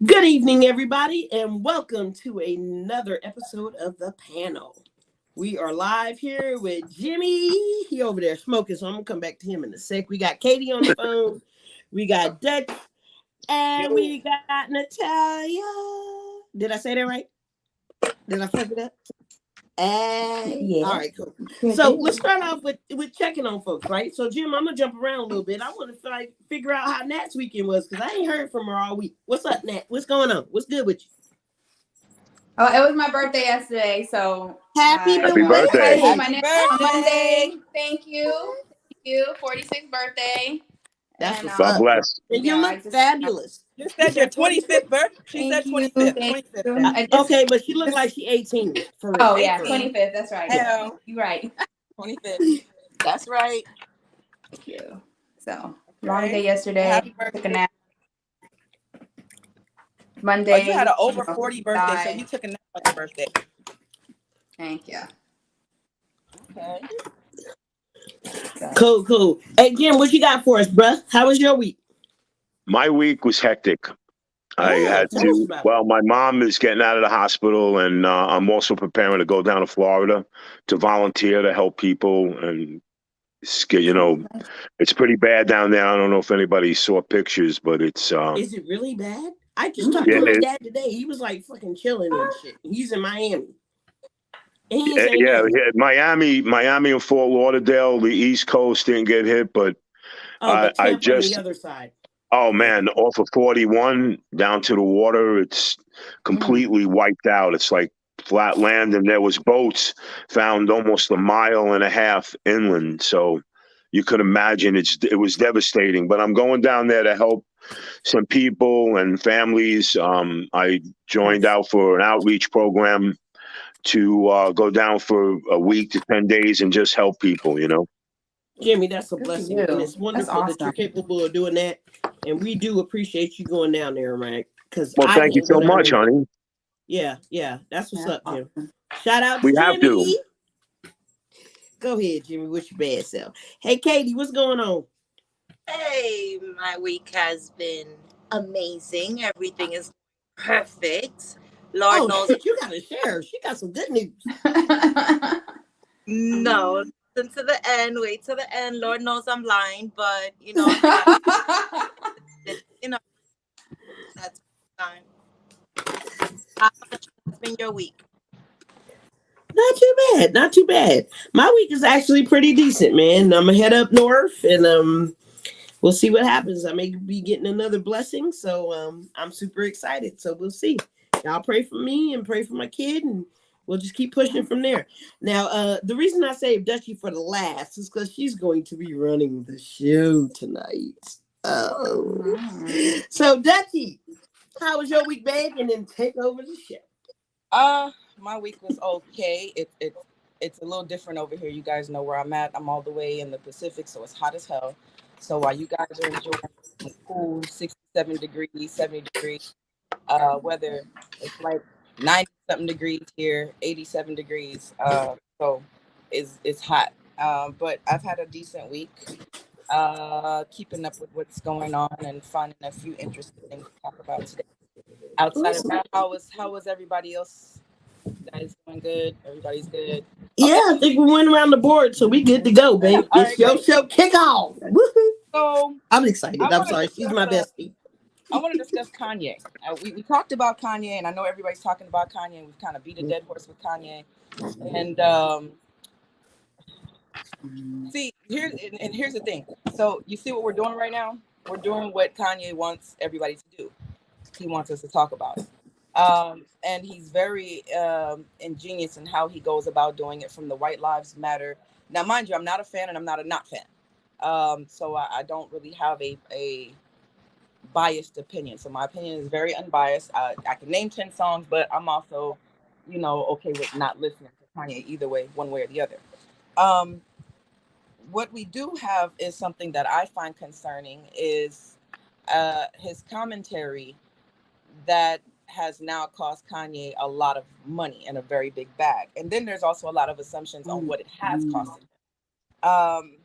Good evening, everybody, and welcome to another episode of The Panel. We are live here with Jimmy. He over there smoking, so I'm going to come back to him in a sec. We got Katie on the phone. We got Dutch, and Yo. we got Natalia. Did I say that right? Did I fuck it up? Hey. Yeah. All right, cool. So let's start off with checking on folks, right? So Jim, I'm gonna jump around a little bit. I want to figure out how Nat's weekend was because I ain't heard from her all week. What's up, Nat? What's going on? What's good with you? Oh, it was my birthday yesterday, so Happy Happy birthday. I belated! my name Happy on birthday. Monday. Thank you. 46th birthday. That's And what's God up. bless. And you yeah, look fabulous. You said your 25th birthday? She thank said you. 25th. Thank 25th. you. Now. I just Okay, but she looked like she 18 for real. oh yeah, For real. 18. 25th. That's right. Yeah. Hell, You're right. 25th. That's right. Thank you. So long Okay. day yesterday. Happy Took a birthday. nap. Oh, you had Monday. an over 40 birthday, so you took a nap on your birthday. Thank you. Okay. So, Cool. Hey Jim, what you got for us, bruh? How was your week? My week was hectic. I Oh, had tell us to, about it. well, my mom is getting out of the hospital, and I'm also preparing to go down to Florida to volunteer to help people. And, it's pretty bad down there. I don't know if anybody saw pictures, but it's, Is it really bad? I just talked yeah, to my mm, dad today. He was like fucking chilling and shit. He's in Miami. And he ain't yeah, saying yeah, nothing. Miami and Fort Lauderdale, the East Coast didn't get hit, but Oh, but I Tampa on the just, other side. oh Yeah. man, off of 41 down to the water, it's mm. completely wiped out. It's like flat land, and there was boats found almost a mile and a half inland. So you could imagine it was devastating. But I'm going down there to help some people and families. I joined Nice. out for an outreach program to go down for a week to 10 days and just help people. Jimmy, that's a Good for blessing. And you. it's That's wonderful that you're awesome. capable of doing that. And we do appreciate you going down there, right? Because Well, I thank you can't go so down much, there. honey. Yeah. That's what's That's up, Jim. awesome. Shout out to We have to. Jimmy. Go ahead, Jimmy, with your bad self. Hey, Katie, what's going on? Hey, my week has been amazing. Everything is perfect. Lord Oh, knows. shit, you got to share. She got some good news. No, listen to the end. Wait till the end. Lord knows I'm lying, but you know that's fine. How has been your week? Not too bad. Not too bad. My week is actually pretty decent, man. I'm going to head up north and we'll see what happens. I may be getting another blessing, so I'm super excited. So we'll see. Y'all pray for me and pray for my kid, and we'll just keep pushing from there. Now, the reason I saved Dutchie for the last is because she's going to be running the show tonight. Oh, so Dutchie, how was your week, babe? And then take over the show. My week was okay. It's a little different over here. You guys know where I'm at. I'm all the way in the Pacific, so it's hot as hell. So while you guys are enjoying the cool 67 degrees, 70 degrees weather, it's like 90 something degrees here, 87 degrees. So it's hot. But I've had a decent week. Keeping up with what's going on and finding a few interesting things to talk about today. Outside of Awesome. that, how was everybody else? Guys doing good? Everybody's good. Yeah, Okay. I think we went around the board, so we good to go, babe. All It's right, your great. show kickoff. Woohoo! So I'm excited. I I'm want to sorry. She's discuss. my bestie. I want to discuss Kanye. We talked about Kanye, and I know everybody's talking about Kanye. We've kind of beat a dead horse with Kanye, and see here's the thing. So you see what we're doing right now? We're doing what Kanye wants everybody to do. He wants us to talk about it. And he's very ingenious in how he goes about doing it from the White Lives Matter. Now, mind you, I'm not a fan and I'm not a not fan. So I don't really have a biased opinion. So my opinion is very unbiased. I can name 10 songs, but I'm also, okay with not listening to Kanye either way, one way or the other. Um, what we do have is something that I find concerning is his commentary that has now cost Kanye a lot of money and a very big bag. And then there's also a lot of assumptions on what it has costed him.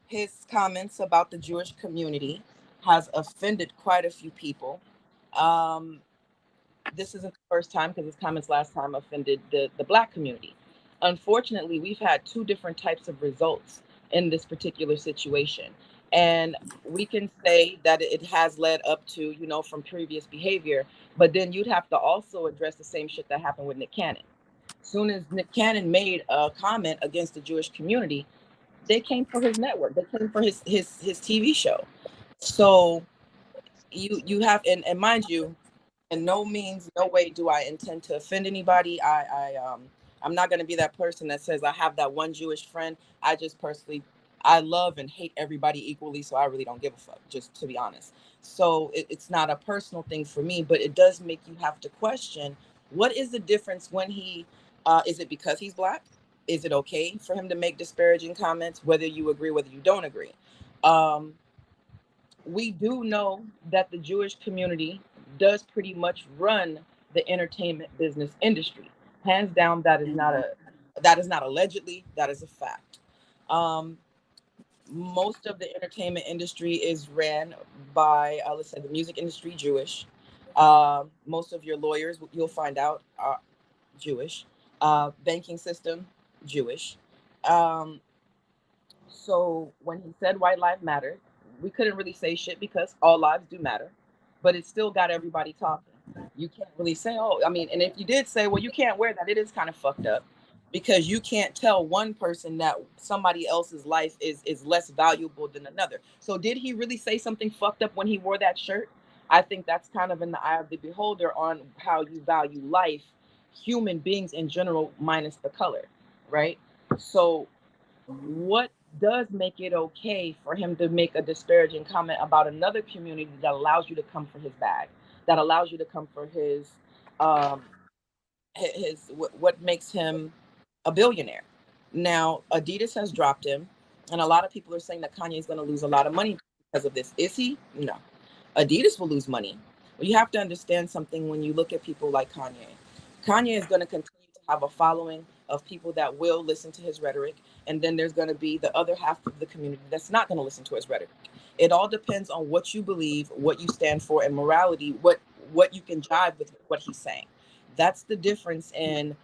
His comments about the Jewish community has offended quite a few people. Um, this isn't the first time, because his comments last time offended the Black community. Unfortunately, we've had two different types of results in this particular situation. And we can say that it has led up to, from previous behavior, but then you'd have to also address the same shit that happened with Nick Cannon. Soon as Nick Cannon made a comment against the Jewish community, they came for his network. They came for his TV show. So you have, and mind you, in no means, no way do I intend to offend anybody. I'm not going to be that person that says I have that one Jewish friend. I just personally, I love and hate everybody equally, so I really don't give a fuck, just to be honest. So it's not a personal thing for me, but it does make you have to question, what is the difference when he, is it because he's Black? Is it okay for him to make disparaging comments, whether you agree, whether you don't agree? We do know that the Jewish community does pretty much run the entertainment business industry. Hands down, that is not allegedly, that is a fact. Most of the entertainment industry is ran by, let's say, the music industry, Jewish. Most of your lawyers, you'll find out, are Jewish. Banking system, Jewish. Um, So when he said white lives matter, we couldn't really say shit because all lives do matter, but it still got everybody talking. You can't really say, oh, I mean, and if you did say, well, you can't wear that, it is kind of fucked up, because you can't tell one person that somebody else's life is less valuable than another. So did he really say something fucked up when he wore that shirt? I think that's kind of in the eye of the beholder on how you value life, human beings in general, minus the color, right? So what does make it okay for him to make a disparaging comment about another community that allows you to come for his bag, that allows you to come for um what makes him a billionaire? Now Adidas has dropped him, and a lot of people are saying that Kanye is going to lose a lot of money because of this. Is he? No. Adidas will lose money. Well, you have to understand something. When you look at people like Kanye is going to continue to have a following of people that will listen to his rhetoric, and then there's going to be the other half of the community that's not going to listen to his rhetoric. It all depends on what you believe, what you stand for, and morality, what you can jive with what he's saying. That's the difference in,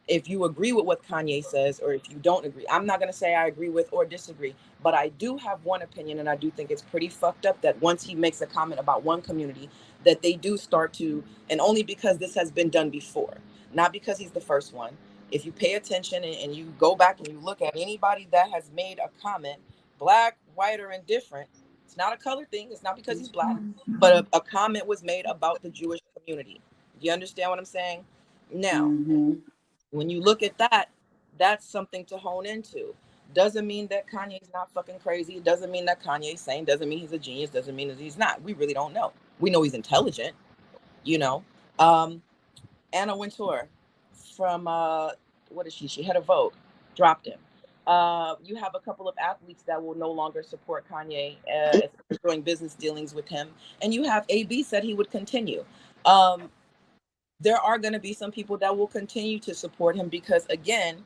if you agree with what Kanye says or if you don't agree. I'm not going to say I agree with or disagree, but I do have one opinion, and I do think it's pretty fucked up that once he makes a comment about one community, that they do start to, and only because this has been done before, not because he's the first one. If you pay attention and you go back and you look at anybody that has made a comment, Black, white, or indifferent, it's not a color thing. It's not because he's Black, but a comment was made about the Jewish community. You understand what I'm saying? Now, when you look at that, that's something to hone into. Doesn't mean that Kanye's not fucking crazy. It doesn't mean that Kanye's sane. Doesn't mean he's a genius. Doesn't mean that he's not. We really don't know. We know he's intelligent, you know. Anna Wintour from, what is she? She had a vote, dropped him. You have a couple of athletes that will no longer support Kanye, doing business dealings with him. And you have AB said he would continue. There are going to be some people that will continue to support him because, again,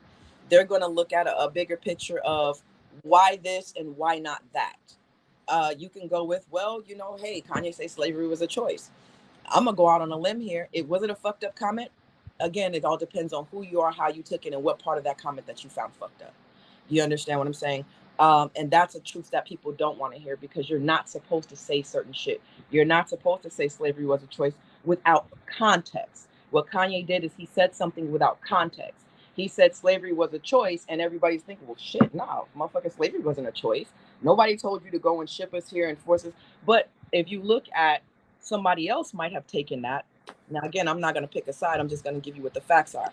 they're going to look at a bigger picture of why this and why not that. You can go with, well, hey, Kanye say slavery was a choice. I'm going to go out on a limb here. Was it a fucked up comment? Again, it all depends on who you are, how you took it, and what part of that comment that you found fucked up. You understand what I'm saying? And that's a truth that people don't want to hear, because you're not supposed to say certain shit. You're not supposed to say slavery was a choice without context. What Kanye did is he said something without context. He said slavery was a choice, and everybody's thinking, well, shit, no, motherfucking slavery wasn't a choice. Nobody told you to go and ship us here and force us. But if you look at, somebody else might have taken that. Now, again, I'm not going to pick a side. I'm just going to give you what the facts are.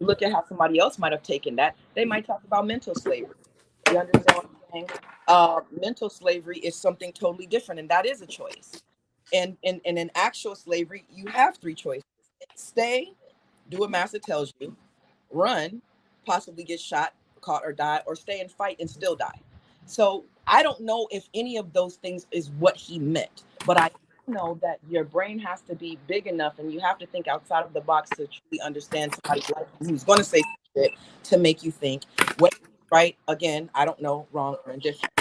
Look at how somebody else might have taken that. They might talk about mental slavery. You understand what I'm saying? Mental slavery is something totally different, and that is a choice. And in actual slavery, you have three choices: stay, do what master tells you; run, possibly get shot, caught, or die; or stay and fight and still die. So I don't know if any of those things is what he meant, but I know that your brain has to be big enough, and you have to think outside of the box to truly understand somebody's life who's going to say shit to make you think what right. Again, I don't know, wrong or indifferent.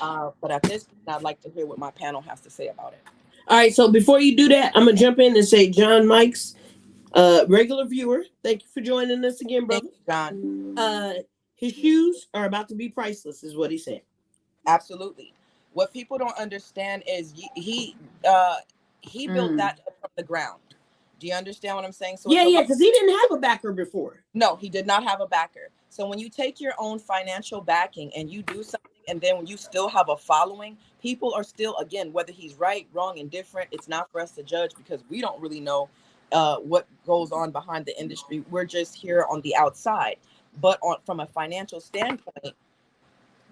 But at this point, I'd like to hear what my panel has to say about it. All right, so before you do that, I'm gonna jump in and say, John Mikes, Regular viewer, thank you for joining us again, Thank brother. you, John. His shoes are about to be priceless, is what he said. Absolutely. What people don't understand is he built that up from the ground. Do you understand what I'm saying? So Yeah, because he didn't have a backer before. No, he did not have a backer. So when you take your own financial backing and you do something, and then when you still have a following, people are still, again, whether he's right, wrong, indifferent, it's not for us to judge because we don't really know what goes on behind the industry. We're just here on the outside. But from a financial standpoint,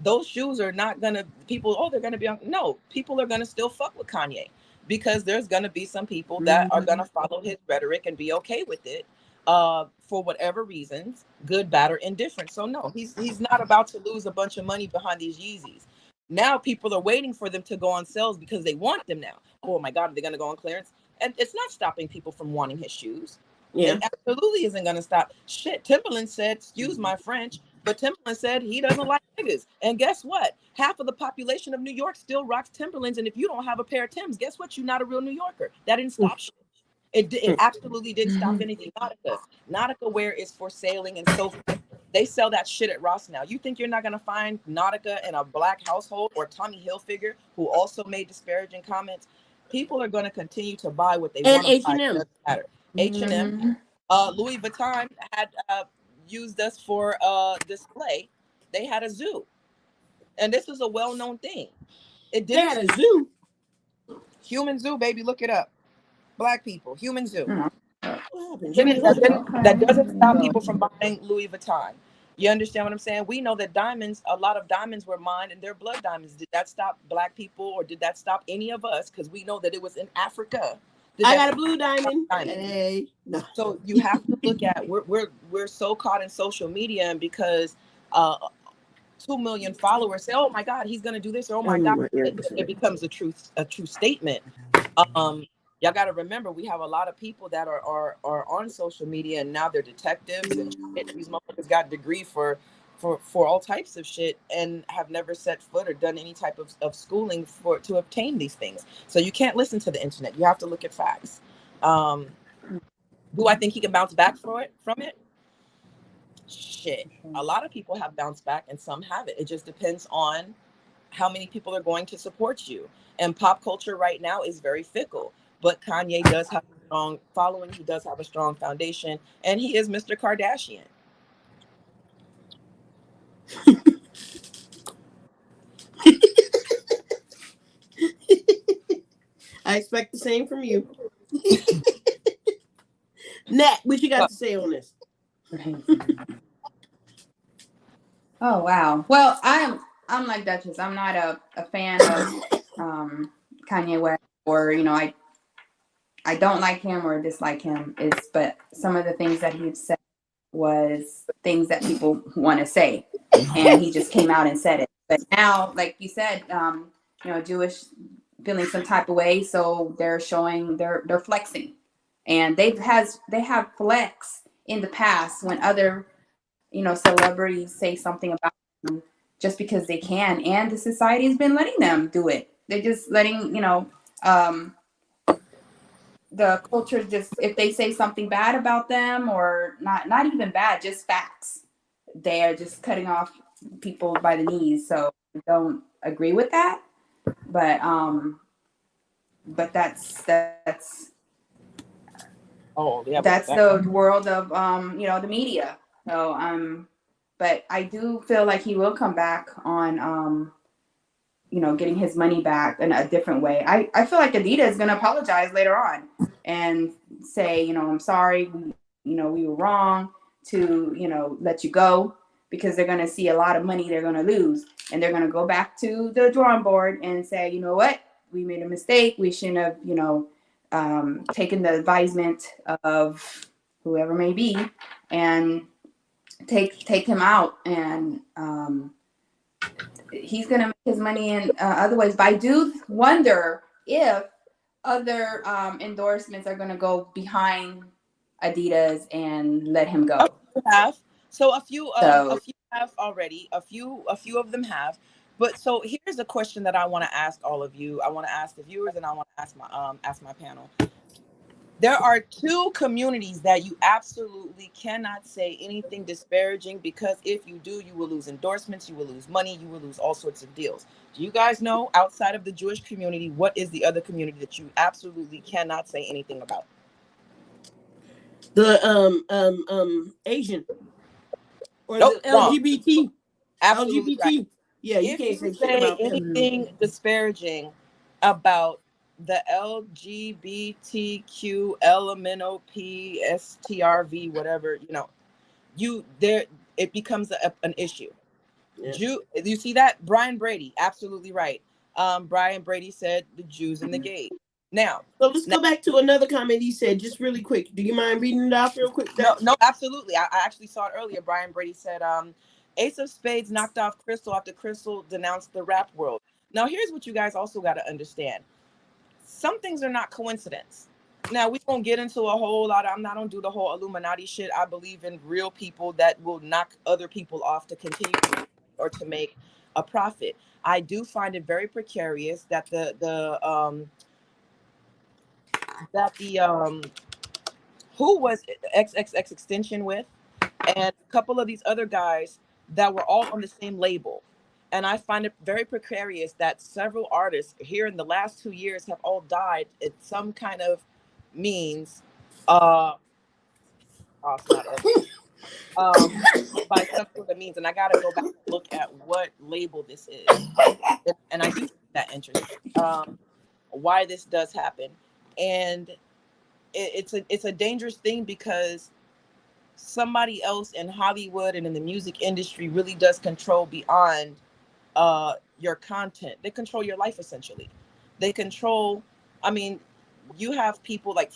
those shoes are not gonna they're gonna be on. No, people are gonna still fuck with Kanye because there's gonna be some people that are gonna follow his rhetoric and be okay with it for whatever reasons, good, bad, or indifferent. So no, he's not about to lose a bunch of money behind these Yeezys. Now people are waiting for them to go on sales because they want them now. Oh my God, are they gonna go on clearance? And it's not stopping people from wanting his shoes. Yeah. It absolutely isn't gonna stop. Shit, Timberland said, excuse my French, but Timberland said he doesn't like niggas. And guess what? Half of the population of New York still rocks Timberlands. And if you don't have a pair of Timbs, guess what? You're not a real New Yorker. That didn't stop shit. It absolutely didn't stop anything. Nautica wear is for sailing and so forth. They sell that shit at Ross now. You think you're not going to find Nautica in a black household or Tommy Hilfiger, who also made disparaging comments? People are going to continue to buy what they want to buy. It doesn't matter. H&M, Louis Vuitton had used us for display. They had a zoo, and this is a well-known thing. They had a zoo. Human zoo, baby. Look it up. Black people, human zoo. Okay. That doesn't stop people from buying Louis Vuitton. You understand what I'm saying? We know that a lot of diamonds were mined and they're blood diamonds. Did that stop black people or did that stop any of us? Because we know that it was in Africa. I got a blue diamond. Hey. No. So you have to look at we're so caught in social media, and because 2 million followers say, "Oh my God, he's gonna do this," or "Oh my God," it becomes a true statement. Y'all got to remember, we have a lot of people that are on social media, and now they're detectives, and these motherfuckers got degree for all types of shit and have never set foot or done any type of schooling to obtain these things. So you can't listen to the internet. You have to look at facts. Do I think he can bounce back from it? Shit. A lot of people have bounced back and some haven't. It just depends on how many people are going to support you. And pop culture right now is very fickle. But Kanye does have a strong following. He does have a strong foundation. And he is Mr. Kardashian. I expect the same from you. Nat, what you got to say on this? Oh wow. Well, I'm like Duchess. I'm not a fan of Kanye West, or I don't like him or dislike him. But some of the things that he said was things that people want to say, and he just came out and said it. But now, like you said, Jewish feeling some type of way, so they're showing they're flexing, and they have flex in the past when other celebrities say something about them just because they can, and the society has been letting them do it. They're just letting the culture, just if they say something bad about them, or not even bad, just facts, they are just cutting off people by the knees. So I don't agree with that, but that's the world of the media. So but I do feel like he will come back on getting his money back in a different way. I feel like Adidas is going to apologize later on and say, I'm sorry, we were wrong to let you go, because they're going to see a lot of money they're going to lose, and they're going to go back to the drawing board and say, you know what, we made a mistake. We shouldn't have taken the advisement of whoever may be and take him out, and he's going to make his money in other ways. But I do wonder if other endorsements are going to go behind Adidas and let him go. So a few have already. A few of them have. But so here's a question that I want to ask all of you. I want to ask the viewers, and I want to ask my panel. There are two communities that you absolutely cannot say anything disparaging, because if you do, you will lose endorsements, you will lose money, you will lose all sorts of deals. Do you guys know, outside of the Jewish community, what is the other community that you absolutely cannot say anything about? The Asian or Nope, the wrong. LGBT. Absolutely right. LGBT. Yeah, you If can't you say shit say about them. anything disparaging about the LGBTQ LMNOP whatever, you there, it becomes an issue. Yeah. You see that? Brian Brady, absolutely right. Brian Brady said the Jews and the gays. Now, So let's go back to another comment he said, just really quick. Do you mind reading it off real quick? no, absolutely. I actually saw it earlier. Brian Brady said, Ace of Spades knocked off Crystal after Crystal denounced the rap world. Now, here's what you guys also got to understand. Some things are not coincidence. Now, we won't get into a whole lot. I don't do the whole Illuminati shit. I believe in real people that will knock other people off to continue or to make a profit. I do find it very precarious that the who was XXX Extension with, and a couple of these other guys that were all on the same label. And I find it very precarious that several artists here in the last 2 years have all died at some kind of means, by some sort of means. And I got to go back and look at what label this is. And I do find that interesting, why this does happen. And it's a dangerous thing, because somebody else in Hollywood and in the music industry really does control beyond your content. They control your life, essentially. They control, I mean, you have people like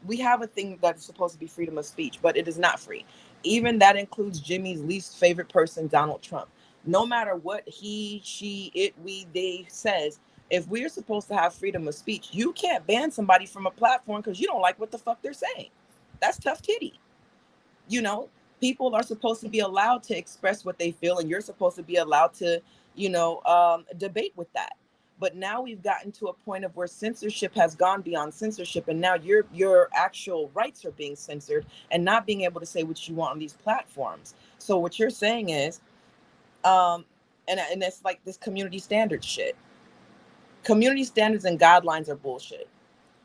we have a thing that's supposed to be freedom of speech, but it is not free. Even that includes Jimmy's least favorite person, Donald Trump. No matter what he, she, it, we, they says, if we're supposed to have freedom of speech, you can't ban somebody from a platform because you don't like what the fuck they're saying. That's tough titty. People are supposed to be allowed to express what they feel, and you're supposed to be allowed to, debate with that. But now we've gotten to a point of where censorship has gone beyond censorship, and now your actual rights are being censored and not being able to say what you want on these platforms. So what you're saying is, and it's like this community standards shit. Community standards and guidelines are bullshit.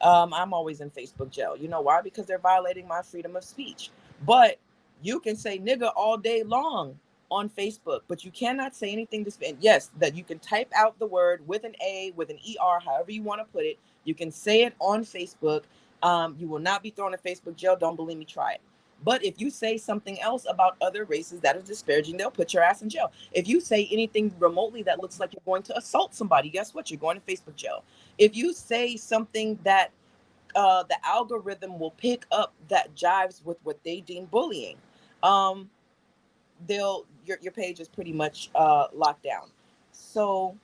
I'm always in Facebook jail. You know why? Because they're violating my freedom of speech. But you can say nigga all day long on Facebook, but you cannot say anything yes, that you can type out the word with an A, with an ER, however you want to put it. You can say it on Facebook. You will not be thrown in Facebook jail. Don't believe me, try it. But if you say something else about other races that is disparaging, they'll put your ass in jail. If you say anything remotely that looks like you're going to assault somebody, guess what? You're going to Facebook jail. If you say something that the algorithm will pick up that jives with what they deem bullying, your page is pretty much locked down. So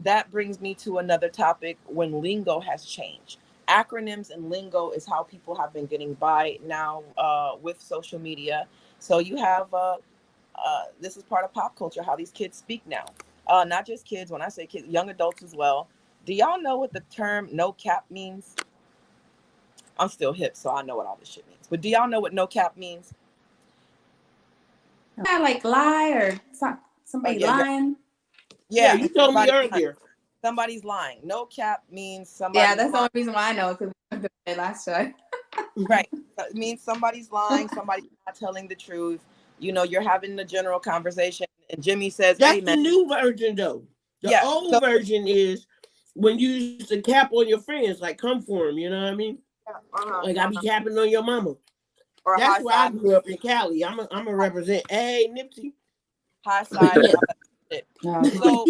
that brings me to another topic: when lingo has changed. Acronyms and lingo is how people have been getting by now with social media. So you have this is part of pop culture, how these kids speak now. Not just kids. When I say kids, young adults as well. Do y'all know what the term no cap means? I'm still hip, so I know what all this shit means. But do y'all know what no cap means? Yeah, like lie or somebody lying. Yeah, you told me earlier. Somebody's lying. No cap means somebody. Yeah, that's the only reason why I know, because we went through it last time. Right. It means somebody's lying, somebody's not telling the truth. You're having the general conversation, and Jimmy says, that's hey, the new version, though. The old version is when you use the cap on your friends, like come for them, you know what I mean? Like I be capping on your mama. Or that's where I grew up in Cali. I'm a represent. Hey, Nipsey. High side. So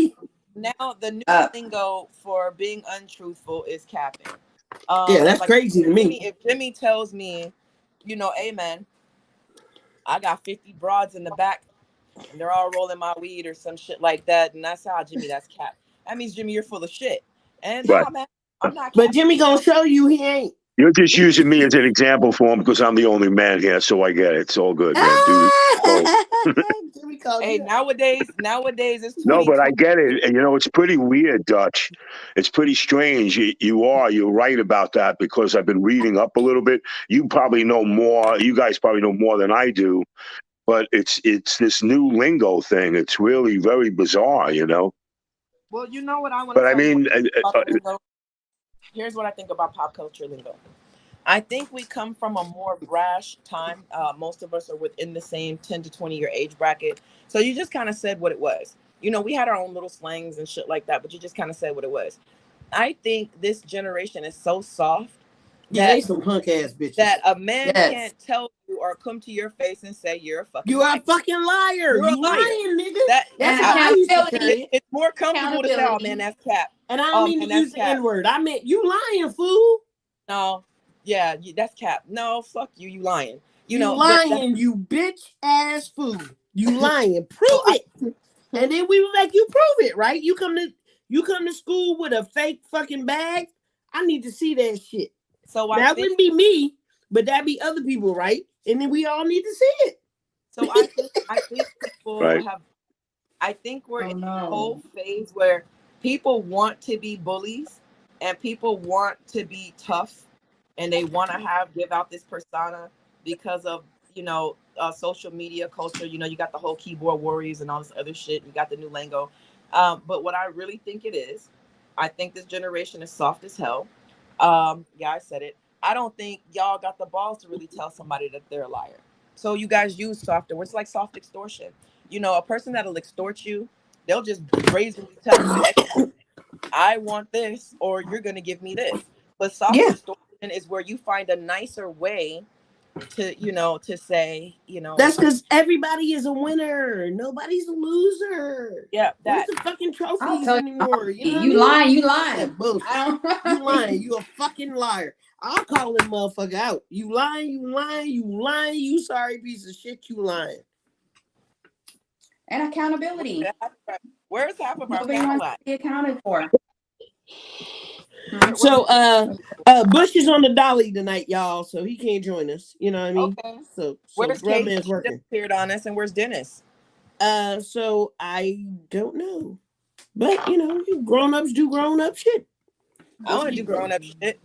now the new lingo for being untruthful is capping. Yeah, that's like, crazy to me. If Jimmy tells me, hey man, I got 50 broads in the back and they're all rolling my weed or some shit like that, and that's how Jimmy, that's cap. That means Jimmy, you're full of shit. And right. Nah, man, I'm not. But Jimmy gonna show you he ain't. You're just using me as an example for him because I'm the only man here, so I get it. It's all good, man. Dude. Jimmy called Hey, you. nowadays it's No, but I 2020. get it. And, it's pretty weird, Dutch. It's pretty strange. You're right about that because I've been reading up a little bit. You probably know more. You guys probably know more than I do. But it's this new lingo thing. It's really very bizarre, Well, you know what I want But to I tell you mean, about the lingo? Here's what I think about pop culture lingo. I think we come from a more brash time. Most of us are within the same 10 to 20 year age bracket. So you just kind of said what it was. We had our own little slangs and shit like that, but you just kind of said what it was. I think this generation is so soft Yeah, they that some punk ass bitches. that a man Yes. can't tell you or come to your face and say you're a fucking You are liar. a fucking liar. You're a You liar. lying, nigga. That That's And how I used to accountability. carry it. it's more comfortable to say, "Oh Accountability. man, that's cap." And I Oh, don't mean man, to that's use the cap. N-word. I meant you lying, fool. No, yeah, that's cap. No, fuck you. You lying. You lying, you bitch ass fool. You lying. Prove it. And then we will make you prove it, right? You come to school with a fake fucking bag. I need to see that shit. So That wouldn't be me, but that'd be other people, right? And then we all need to see it. So I think people Right. I think we're Oh, in no. a whole phase where people want to be bullies and people want to be tough and they want to give out this persona because of, social media culture. You got the whole keyboard warriors and all this other shit. You got the new lingo. But what I really think it is, I think this generation is soft as hell. Yeah, I said it. I don't think y'all got the balls to really tell somebody that they're a liar. So you guys use soft words like soft extortion. A person that'll extort you, they'll just brazenly tell you, I want this, or you're going to give me this. But soft extortion is where you find a nicer way to say, That's because everybody is a winner. Nobody's a loser. yeah, Where's that. the fucking I'll trophies tell anymore? you, You know you what I mean? lying, you lying. That bullshit. I don't You lying. You a fucking liar. I'll call that motherfucker out. You lying, you lying, you lying, you sorry piece of shit, you lying. And accountability. Where's half of our Nobody panel wants at? to be accounted for. So Bush is on the dolly tonight, y'all, so he can't join us. You know what I mean? Okay. So Where's Grub Kate? Man's She working. disappeared on us, and where's Dennis? So I don't know. But grown-ups do grown-up shit. I want to do grown-up shit.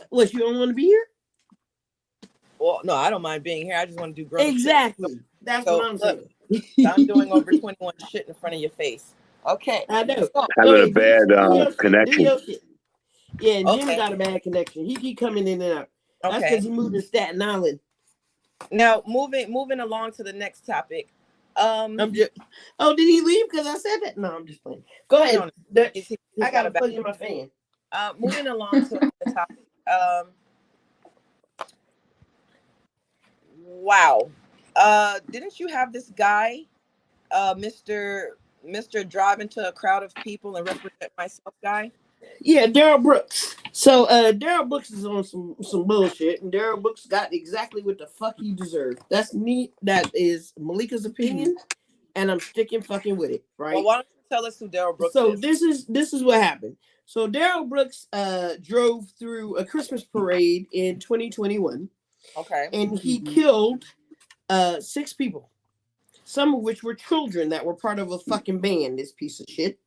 What, you don't want to be here? Well, no, I don't mind being here. I just want to do grown-up Exactly. shit. That's So, what I'm saying. I'm doing over 21 shit in front of your face. Okay. I know. So, Having a bad Do connection. your shit. Yeah, and Jim Okay. got a bad connection. He keep coming in and out. That's okay. because he moved to Staten Island. Now, moving along to the next topic. I'm just. Oh, did he leave? Because I said that. No, I'm just playing. Go ahead. I got to plug in my fan. Moving along to the topic. Wow. Didn't you have this guy, Mr. Drive into a crowd of people and represent myself guy? Yeah, Daryl Brooks. So Daryl Brooks is on some bullshit, and Daryl Brooks got exactly what the fuck he deserved. That's me. That is Malika's opinion, and I'm sticking fucking with it. Right. Well, why don't you tell us who Daryl Brooks so is? this is what happened. So Daryl Brooks drove through a Christmas parade in 2021. Okay. And he killed 6 people, some of which were children that were part of a fucking band. This piece of shit.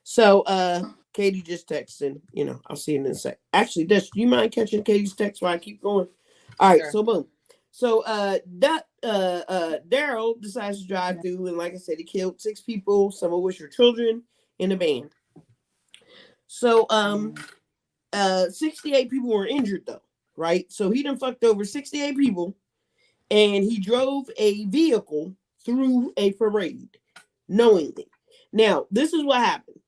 So Katie just texted. I'll see you in a sec. Actually, do you mind catching Katie's text while I keep going? All right. Sure. So boom. So Daryl decides to drive through, and like I said, he killed 6 people, some of which were children in a band. So 68 people were injured though, right? So he done fucked over 68 people, and he drove a vehicle through a parade knowingly. Now, this is what happened.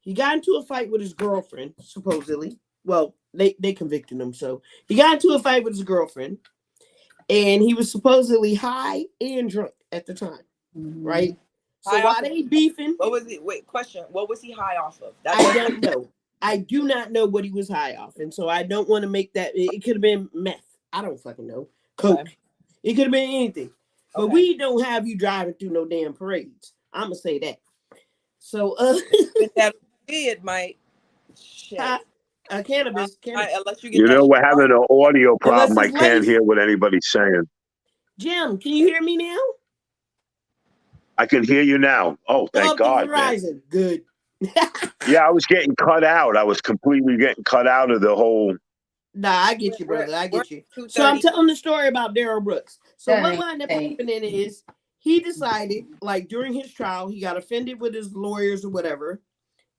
He got into a fight with his girlfriend, supposedly. Well, they convicted him. So he got into a fight with his girlfriend, and he was supposedly high and drunk at the time, right? So while they beefing, what was he? Wait, question. What was he high off of? I don't know. I do not know what he was high off, and so I don't want to make that. It could have been meth. I don't fucking know. Coke. Okay. It could have been anything. But we don't have you driving through no damn parades. I'm gonna say that. So that it might shit. Cannabis. Unless you get we're having an audio problem. I can't hear what anybody's saying. Jim, can you hear me now? I can hear you now. Oh, Go thank up to God, man. Verizon. Good. Yeah, I was getting cut out. I was completely getting cut out of the whole. Nah, I get you, brother. I We're get you. at So I'm 2:30. telling the story about Daryl Brooks. So what Doesn't wound up say. happening is he decided, like during his trial, he got offended with his lawyers or whatever,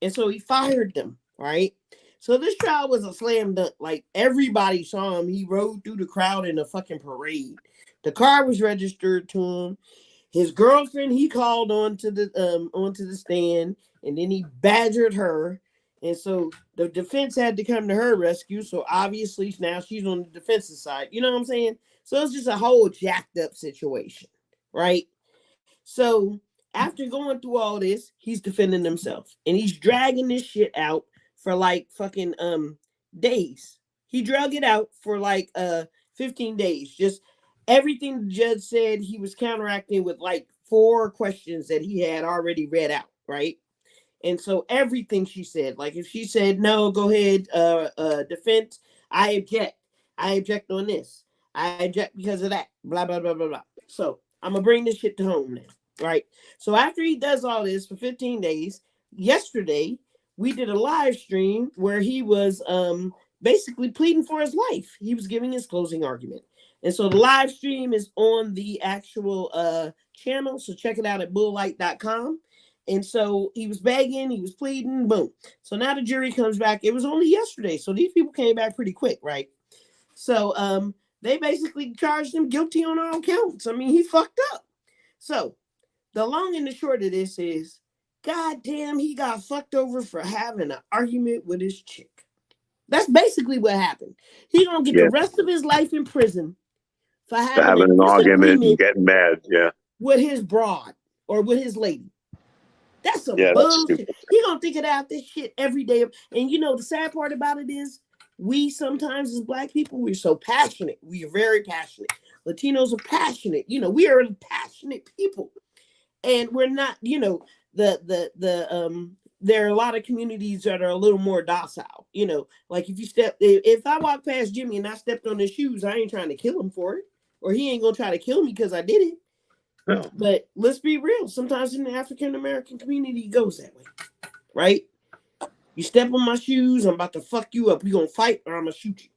and so he fired them. Right. So this trial was a slam dunk. Like everybody saw him. He rode through the crowd in a fucking parade. The car was registered to him. His girlfriend, he called onto the stand, and then he badgered her. And so the defense had to come to her rescue. So obviously now she's on the defensive side. You know what I'm saying? So it's just a whole jacked up situation, right? So after going through all this, he's defending himself. And he's dragging this shit out for like fucking days. He drug it out for like 15 days. Just everything the judge said, he was counteracting with like 4 questions that he had already read out, right? And so everything she said, like if she said no, go ahead, defense, I object on this, I object because of that, blah blah blah blah blah. So I'm gonna bring this shit to home now, right? So after he does all this for 15 days, yesterday we did a live stream where he was basically pleading for his life. He was giving his closing argument. And so the live stream is on the actual channel. So check it out at bulllight.com. And so he was begging, he was pleading, boom. So now the jury comes back. It was only yesterday. So these people came back pretty quick, right? So they basically charged him guilty on all counts. I mean, he fucked up. So the long and the short of this is, goddamn, he got fucked over for having an argument with his chick. That's basically what happened. He's gonna get the rest of his life in prison for having an a argument and disagreement getting mad. Yeah. with his broad or with his lady. That's some That's bullshit. stupid. He gonna think about this shit every day. And you know, the sad part about it is we sometimes as Black people, we're so passionate. We are very passionate. Latinos are passionate. You know, we are passionate people. And we're not, you know, there are a lot of communities that are a little more docile. You know, like if I walk past Jimmy and I stepped on his shoes, I ain't trying to kill him for it. Or he ain't gonna try to kill me because I did it. No. But let's be real. Sometimes in the African American community, it goes that way, right? You step on my shoes, I'm about to fuck you up. We gonna fight, or I'm gonna shoot you.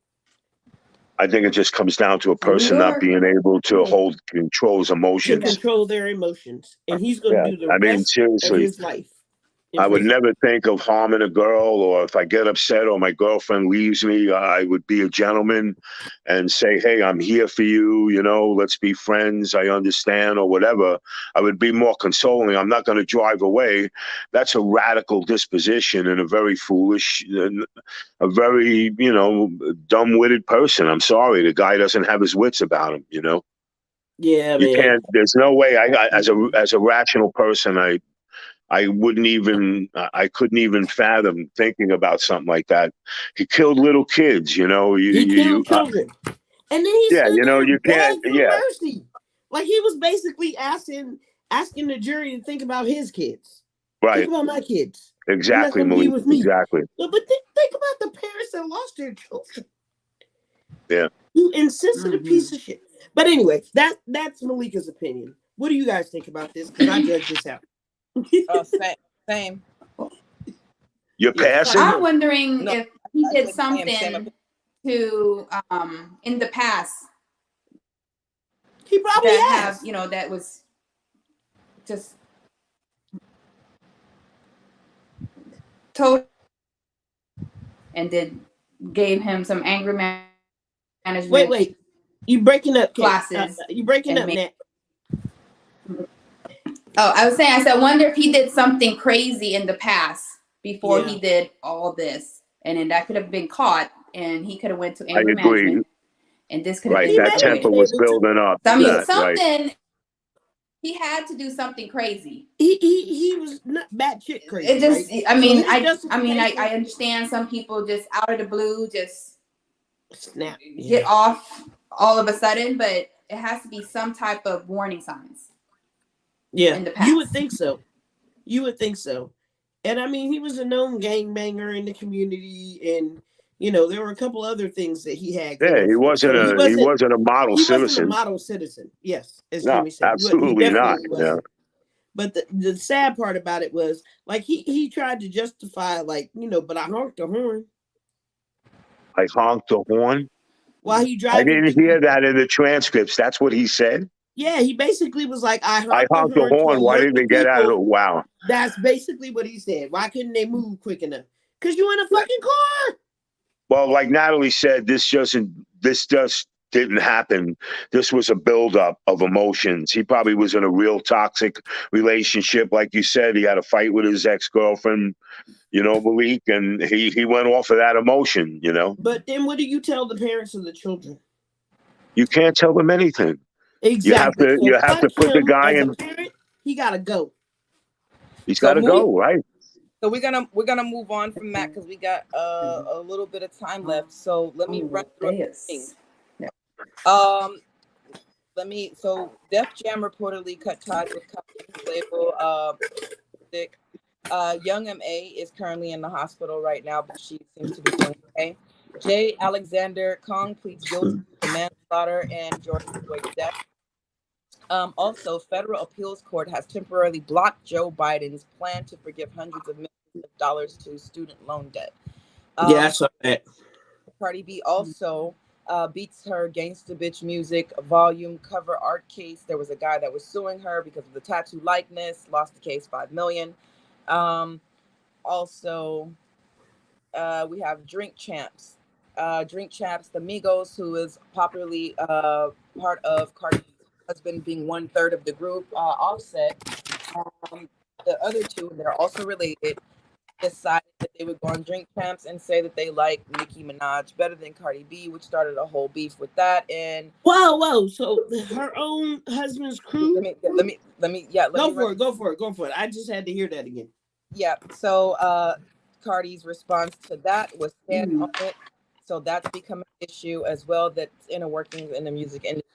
I think it just comes down to a person not being able to control his emotions. To control their emotions, and he's gonna do the I mean, rest seriously, of his life. I would never think of harming a girl, or if I get upset or my girlfriend leaves me, I would be a gentleman and say, hey, I'm here for you, you know, let's be friends, I understand, or whatever. I would be more consoling. I'm not going to drive away. That's a radical disposition and a very foolish, a very, you know, dumb-witted person. I'm sorry, the guy doesn't have his wits about him, you know? Yeah, you man. can't, there's no way, as a rational person, I couldn't even fathom thinking about something like that. He killed little kids, you know. He killed children. And then he stood you know, there you and can't, begged for mercy. Like he was basically asking the jury to think about his kids. Right. Think about my kids. Exactly, be with me. Exactly. But think about the parents that lost their children. Yeah. You insensitive piece of shit. But anyway, that's Malika's opinion. What do you guys think about this? Because I judge this out. Oh, same. You're passing? I'm wondering if he did something to in the past. He probably has. You know, that was just told and gave him some anger management. Wait. You breaking up classes. You breaking up, Nat. Oh, I said, I wonder if he did something crazy in the past before he did all this. And then that could have been caught and he could have went to anger management. And this could have been that temper was building up. So, I mean, something he had to do something crazy. He was not batshit crazy. It just right? I understand some people just out of the blue just snap get off all of a sudden, but it has to be some type of warning signs. Yeah, in the past. You would think so. And I mean, he was a known gangbanger in the community, and you know there were a couple other things that he had. Yeah, he wasn't a model citizen. He wasn't a model citizen. Yes, as no, Jimmy said. absolutely not. Yeah. But the sad part about it was like he tried to justify like, but I honked the horn I honked the horn. while he I driving didn't through. hear that in the transcripts. That's what he said. Yeah, he basically was like, I I honked the honked the horn to horn. Why alert didn't the they get out of people. it? Wow. That's basically what he said. Why couldn't they move quick enough? Because you in a fucking car. Well, like Natalie said, this just didn't happen. This was a buildup of emotions. He probably was in a real toxic relationship. Like you said, he had a fight with his ex-girlfriend, Malik, and he went off of that emotion, But then what do you tell the parents of the children? You can't tell them anything. You have Exactly. to So you have fuck to put the him guy as a in. parent. He gotta go. He's got So to go, right? So we're gonna move on from that because we got a little bit of time left. So let me run through a few things. Um, So Def Jam reportedly cut ties with Kanye's label. Music. Young Ma is currently in the hospital right now, but she seems to be doing okay. Jay Alexander Kong pleads guilty to manslaughter and George Floyd's death. Also, federal appeals court has temporarily blocked Joe Biden's plan to forgive hundreds of millions of dollars to student loan debt. Yeah, I saw that. Cardi B also beats her Gangsta Bitch Music volume cover art case. There was a guy that was suing her because of the tattoo likeness, lost the case $5 million. Also, we have Drink Champs. Drink Champs, the Migos, who is popularly part of Cardi's husband being 1/3 of the group, Offset. The other two, they're also related, decided that they would go on Drink Champs and say that they like Nicki Minaj better than Cardi B, which started a whole beef with that. And whoa! So her own husband's crew. let me Go for it. I just had to hear that again. Yeah. So Cardi's response to that was stand on it. So that's become an issue as well. That's inner workings in the music industry.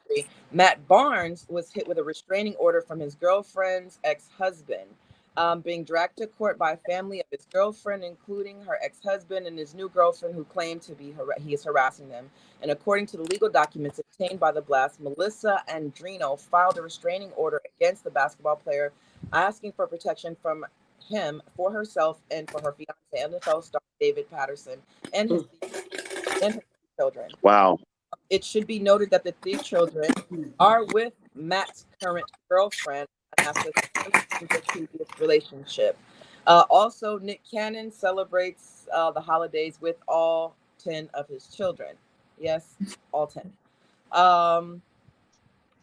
Matt Barnes was hit with a restraining order from his girlfriend's ex-husband, being dragged to court by family of his girlfriend, including her ex-husband and his new girlfriend, who claimed to be he is harassing them. And according to the legal documents obtained by the blast, Melissa Andrino filed a restraining order against the basketball player, asking for protection from him, for herself, and for her fiance, NFL star David Patterson, and his children. Wow. It should be noted that the 3 children are with Matt's current girlfriend after the previous relationship. Also, Nick Cannon celebrates the holidays with all 10 of his children. Yes, all 10. All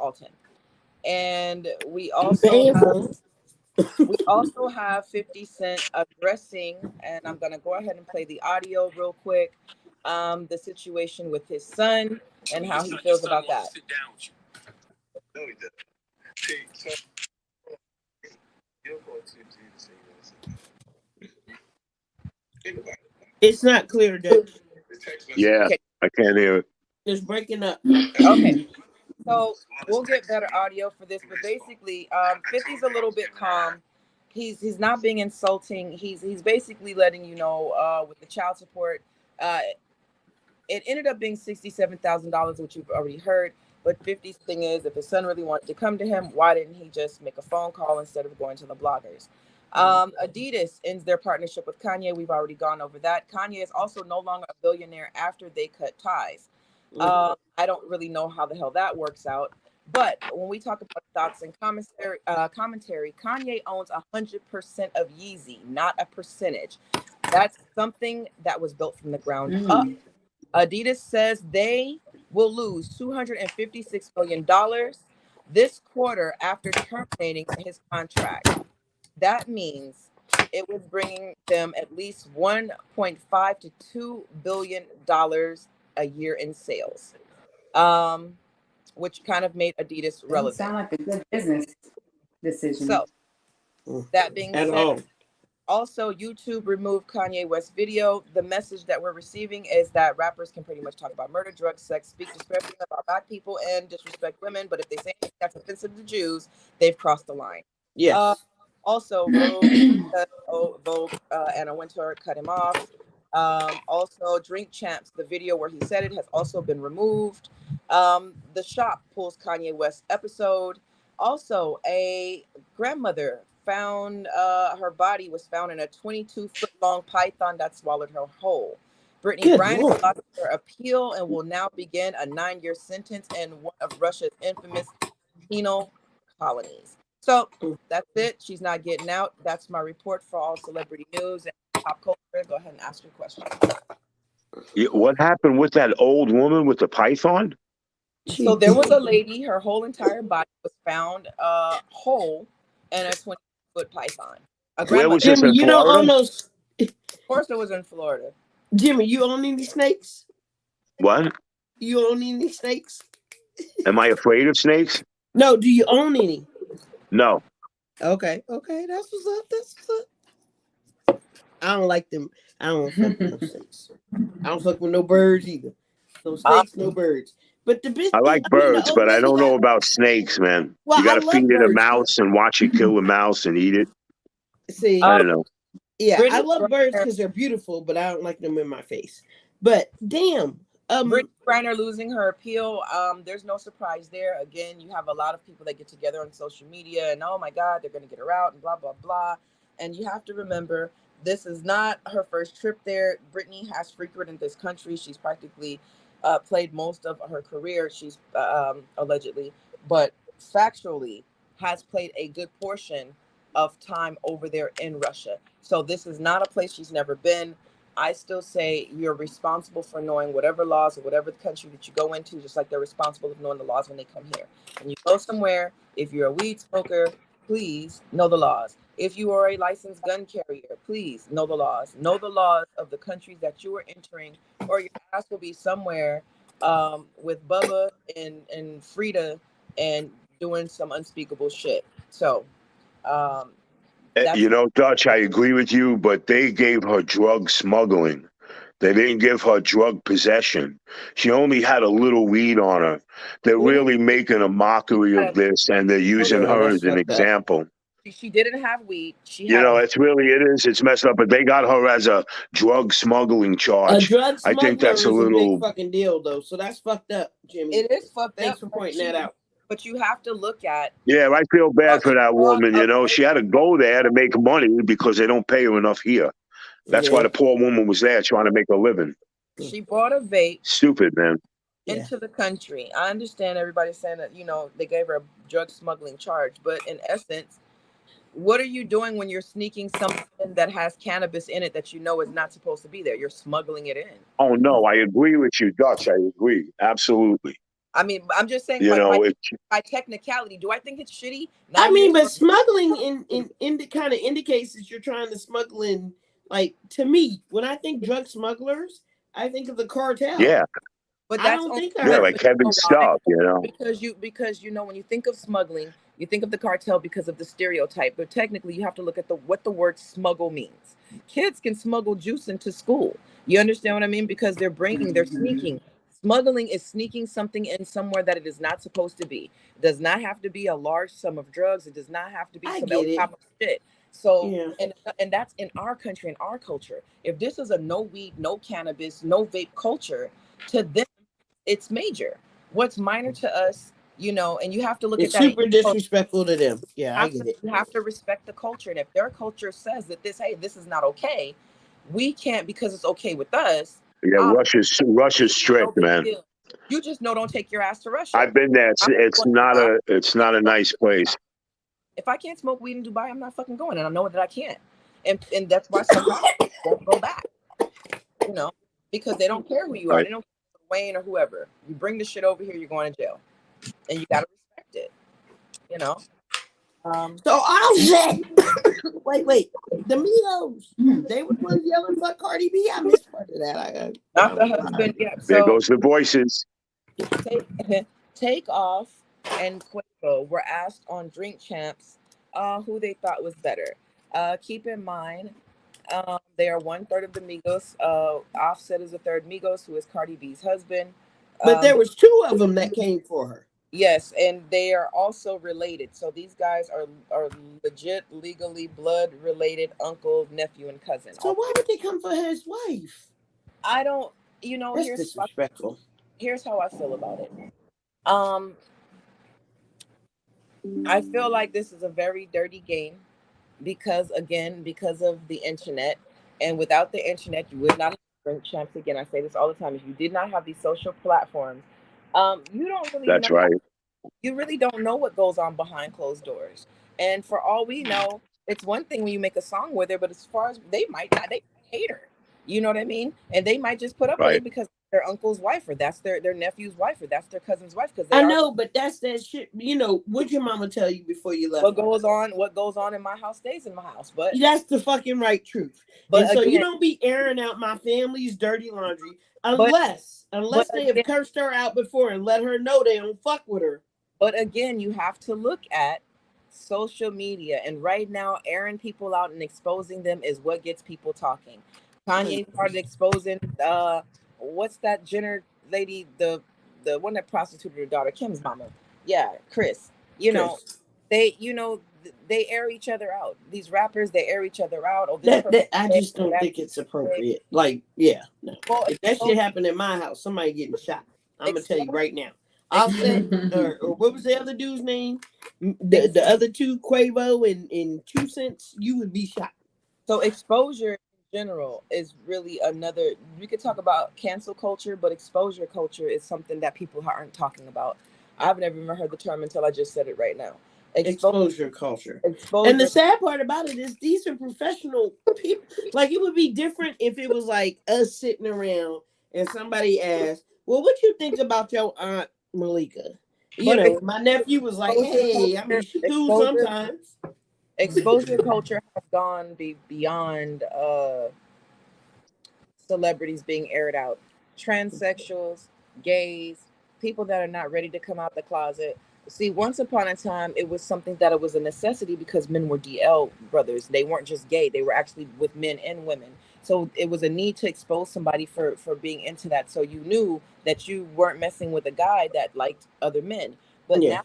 10. And we also have 50 Cent addressing, and I'm going to go ahead and play the audio real quick, the situation with his son and how he feels about that. It's not clear, Dutch. Yeah, okay. I can't hear it. It's breaking up. Okay. So we'll get better audio for this, but basically, 50's a little bit calm. He's not being insulting. He's basically letting you know with the child support. It ended up being $67,000, which you've already heard. But 50's thing is, if his son really wanted to come to him, why didn't he just make a phone call instead of going to the bloggers? Adidas ends their partnership with Kanye. We've already gone over that. Kanye is also no longer a billionaire after they cut ties. I don't really know how the hell that works out. But when we talk about thoughts and commentary, Kanye owns 100% of Yeezy, not a percentage. That's something that was built from the ground up. Adidas says they will lose $256 million this quarter after terminating his contract. That means it was bringing them at least $1.5 to $2 billion a year in sales, which kind of made Adidas relevant. Sound like a good business decision. So that being said, also YouTube removed Kanye West video. The message that we're receiving is that rappers can pretty much talk about murder, drugs, sex, speak disparagingly about black people, and disrespect women. But if they say that's offensive to Jews, they've crossed the line. Yes. Also, Vogue Anna Wintour cut him off. Also, Drink Champs, the video where he said it has also been removed. The Shop pulls Kanye West episode. Also, a grandmother found her body was found in a 22-foot long python that swallowed her whole. Brittany Good Griner Lord. lost her appeal and will now begin a 9-year sentence in one of Russia's infamous penal colonies. So that's it. She's not getting out. That's my report for all celebrity news and pop culture. Go ahead and ask your question. What happened with that old woman with the python? So there was a lady, her whole entire body was found whole in a 20-foot python. A Where was grandmother. this, Jimmy, in you don't own Florida? those. Of course, it was in Florida. Jimmy, you own any snakes? What? You own any snakes? Am I afraid of snakes? No, do you own any? No. Okay, that's what's up. That's what's up. I don't like them. I don't fuck with no snakes. I don't fuck with no birds either. No snakes, no birds. But the bitch, I like the birds, old but I lady don't know got. about snakes, man. Well, You got I to feed love it a birds. mouse and watch it kill a mouse and eat it. See, I don't know. yeah, I Brittany love birds Griner, because they're beautiful, but I don't like them in my face. But damn, Brittany Griner losing her appeal. There's no surprise there. Again, you have a lot of people that get together on social media and oh my God, they're going to get her out and blah blah blah. And you have to remember, this is not her first trip there. Brittany has frequented this country. She's practically played most of her career. She's allegedly, but factually has played a good portion of time over there in Russia. So this is not a place she's never been. I still say you're responsible for knowing whatever laws or whatever country that you go into, just like they're responsible of knowing the laws when they come here. When you go somewhere, if you're a weed smoker, please know the laws. If you are a licensed gun carrier, please know the laws. Know the laws of the countries that you are entering, or your ass will be somewhere with Bubba and Frida and doing some unspeakable shit. So that's You know, Dutch, I agree with you, but they gave her drug smuggling. They didn't give her drug possession. She only had a little weed on her. They're really making a mockery of this, and they're using yeah, her that's as an fucked up. example. she didn't have weed. She You had know, a it's messed up, but they got her as a drug smuggling A charge. drug I think smuggler that's a is a big little, fucking deal, though. So that's fucked up, Jimmy. it is fucked Thanks up, for pointing that out. but you have to look at yeah, I feel bad for she that bought woman. a You know, she vape. had to go there to make money because they don't pay her enough here. That's why Yeah, the poor woman was there trying to make a living. She bought a vape Stupid, man. yeah. into the country. I understand everybody saying that, they gave her a drug smuggling charge, but in essence, what are you doing when you're sneaking something that has cannabis in it that you know is not supposed to be there? You're smuggling it in. Oh no, I agree with you, Dutch. I agree, absolutely. I mean, I'm just saying, You like know, by technicality, do I think it's shitty? I 9 years mean, but for smuggling kind of indicates that you're trying to smuggle in. Like to me, when I think drug smugglers, I think of the cartel. yeah, but I that's don't only think yeah, of. like but you heavy know why? stuff. You know, Because when you think of smuggling, you think of the cartel because of the stereotype. But technically, you have to look at what the word smuggle means. Kids can smuggle juice into school. You understand what I mean? Because they're sneaking. Smuggling is sneaking something in somewhere that it is not supposed to be. It does not have to be a large sum of drugs. It does not have to be I some get El it. Chapo shit. So, Yeah, and that's in our country, in our culture. If this is a no weed, no cannabis, no vape culture, to them it's major. What's minor to us, and you have to look at it's that. super disrespectful to them. Yeah, I get it. You have to respect the culture, and if their culture says that this is not okay, we can't because it's okay with us. yeah, Uh, Russia's no strict, big man. deal. You just know, don't take your ass to Russia. I've been there. I'm going to Dubai. It's not a nice place. If I can't smoke weed in Dubai, I'm not fucking going, and I know that I can't. And that's why sometimes I won't go back. Because they don't care who you are. Right. They don't care Wayne or whoever. You bring the shit over here, you're going to jail, and you gotta respect it. You know. So I'll say, wait, the Migos, they were the ones yelling "fuck Cardi B." I missed part of that. Not the husband. Yeah. There So goes the voices. take off and Quavo were asked on Drink Champs who they thought was better. Keep in mind, they are 1/3 of the Migos. Offset is a third Migos, who is Cardi B's husband. But there was two of them that came for her. Yes, and they are also related. So these guys are legit, legally blood related, uncle, nephew, and cousin. So why would they come for his wife? I don't. That's disrespectful. Here's how I feel about it. I feel like this is a very dirty game because, again, because of the internet. And without the internet, you would not have drink champs. Again, I say this all the time. If you did not have these social platforms, you don't really know. That's right. You really don't know what goes on behind closed doors. And for all we know, it's one thing when you make a song with her, but as far as they might not, they might hate her. You know what I mean? And they might just put up with Right. it because their uncle's wife, or that's their nephew's wife, or that's their cousin's wife, because they I are. know, but that's that shit. You know, what'd your mama tell you before you left? What goes on in my house stays in my house. But That's the fucking right truth. but And so you again, don't be airing out my family's dirty laundry but unless but they have again, cursed her out before and let her know they don't fuck with her. But again, you have to look at social media. And right now, airing people out and exposing them is what gets people talking. Kanye started exposing what's that Jenner lady, the one that prostituted her daughter, Kim's mama. Yeah, Chris. You know, Chris. they air each other out. These rappers, they air each other out. Oh, this person, I just don't think it's appropriate. Like, yeah, no. well, If that shit happened in my house, somebody getting shot. I'm gonna tell you right now. Offset, or what was the other dude's name? The other two, Quavo and 2 Cents, you would be shot. So exposure in general is really another. We could talk about cancel culture, but exposure culture is something that people aren't talking about. I've never even heard the term until I just said it right now. Exposure culture. Exposure. And the sad part about it is these are professional people. Like, it would be different if it was like us sitting around and somebody asked, well, what you think about your aunt Malika? You know, my nephew was like, hey, I mean, she cool sometimes. Exposure culture has gone beyond celebrities being aired out. Transsexuals, gays, people that are not ready to come out the closet. See, once upon a time, it was something that it was a necessity because men were DL brothers. They weren't just gay; they were actually with men and women. So it was a need to expose somebody for being into that. So you knew that you weren't messing with a guy that liked other men. But now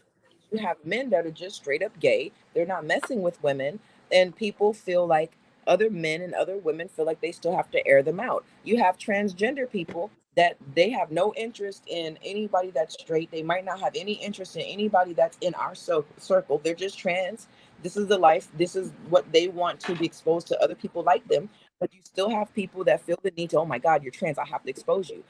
you have men that are just straight up gay. They're not messing with women, and people feel like other men and other women feel like they still have to air them out. You have transgender people that they have no interest in anybody that's straight. They might not have any interest in anybody that's in our circle. They're just trans. This is the life. This is what they want to be exposed to other people like them. But you still have people that feel the need to, oh my God, you're trans. I have to expose you.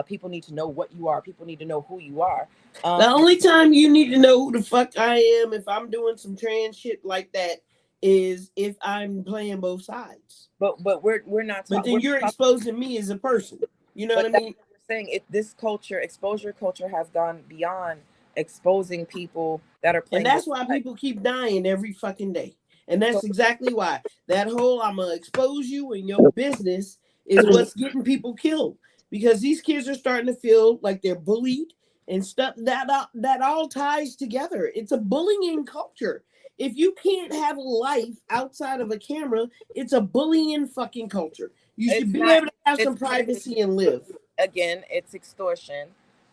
People need to know what you are. People need to know who you are. The only time you need to know who the fuck I am if I'm doing some trans shit like that is if I'm playing both sides. But we're not. But then you're exposing me as a person. You know what I mean? We're saying this culture, exposure culture, has gone beyond exposing people that are playing. And that's why people keep dying every fucking day. And that's exactly why that whole I'm gonna expose you and your business is what's getting people killed, because these kids are starting to feel like they're bullied and stuff. That all ties together. It's a bullying culture. If you can't have a life outside of a camera, it's a bullying fucking culture. You should be able to have some privacy and live. Again, it's extortion.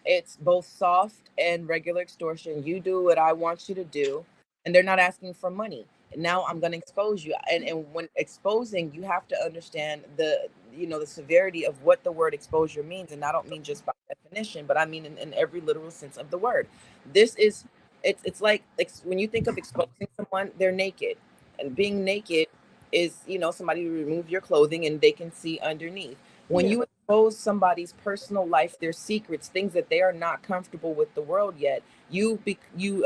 It's both soft and regular extortion. You do what I want you to do, and they're not asking for money. And now I'm going to expose you. And when exposing, you have to understand the severity of what the word exposure means. And I don't mean just by definition, but I mean in every literal sense of the word. This is it's like when you think of exposing someone, they're naked, and being naked is somebody to remove your clothing and they can see underneath. When you expose somebody's personal life, their secrets, things that they are not comfortable with the world yet, you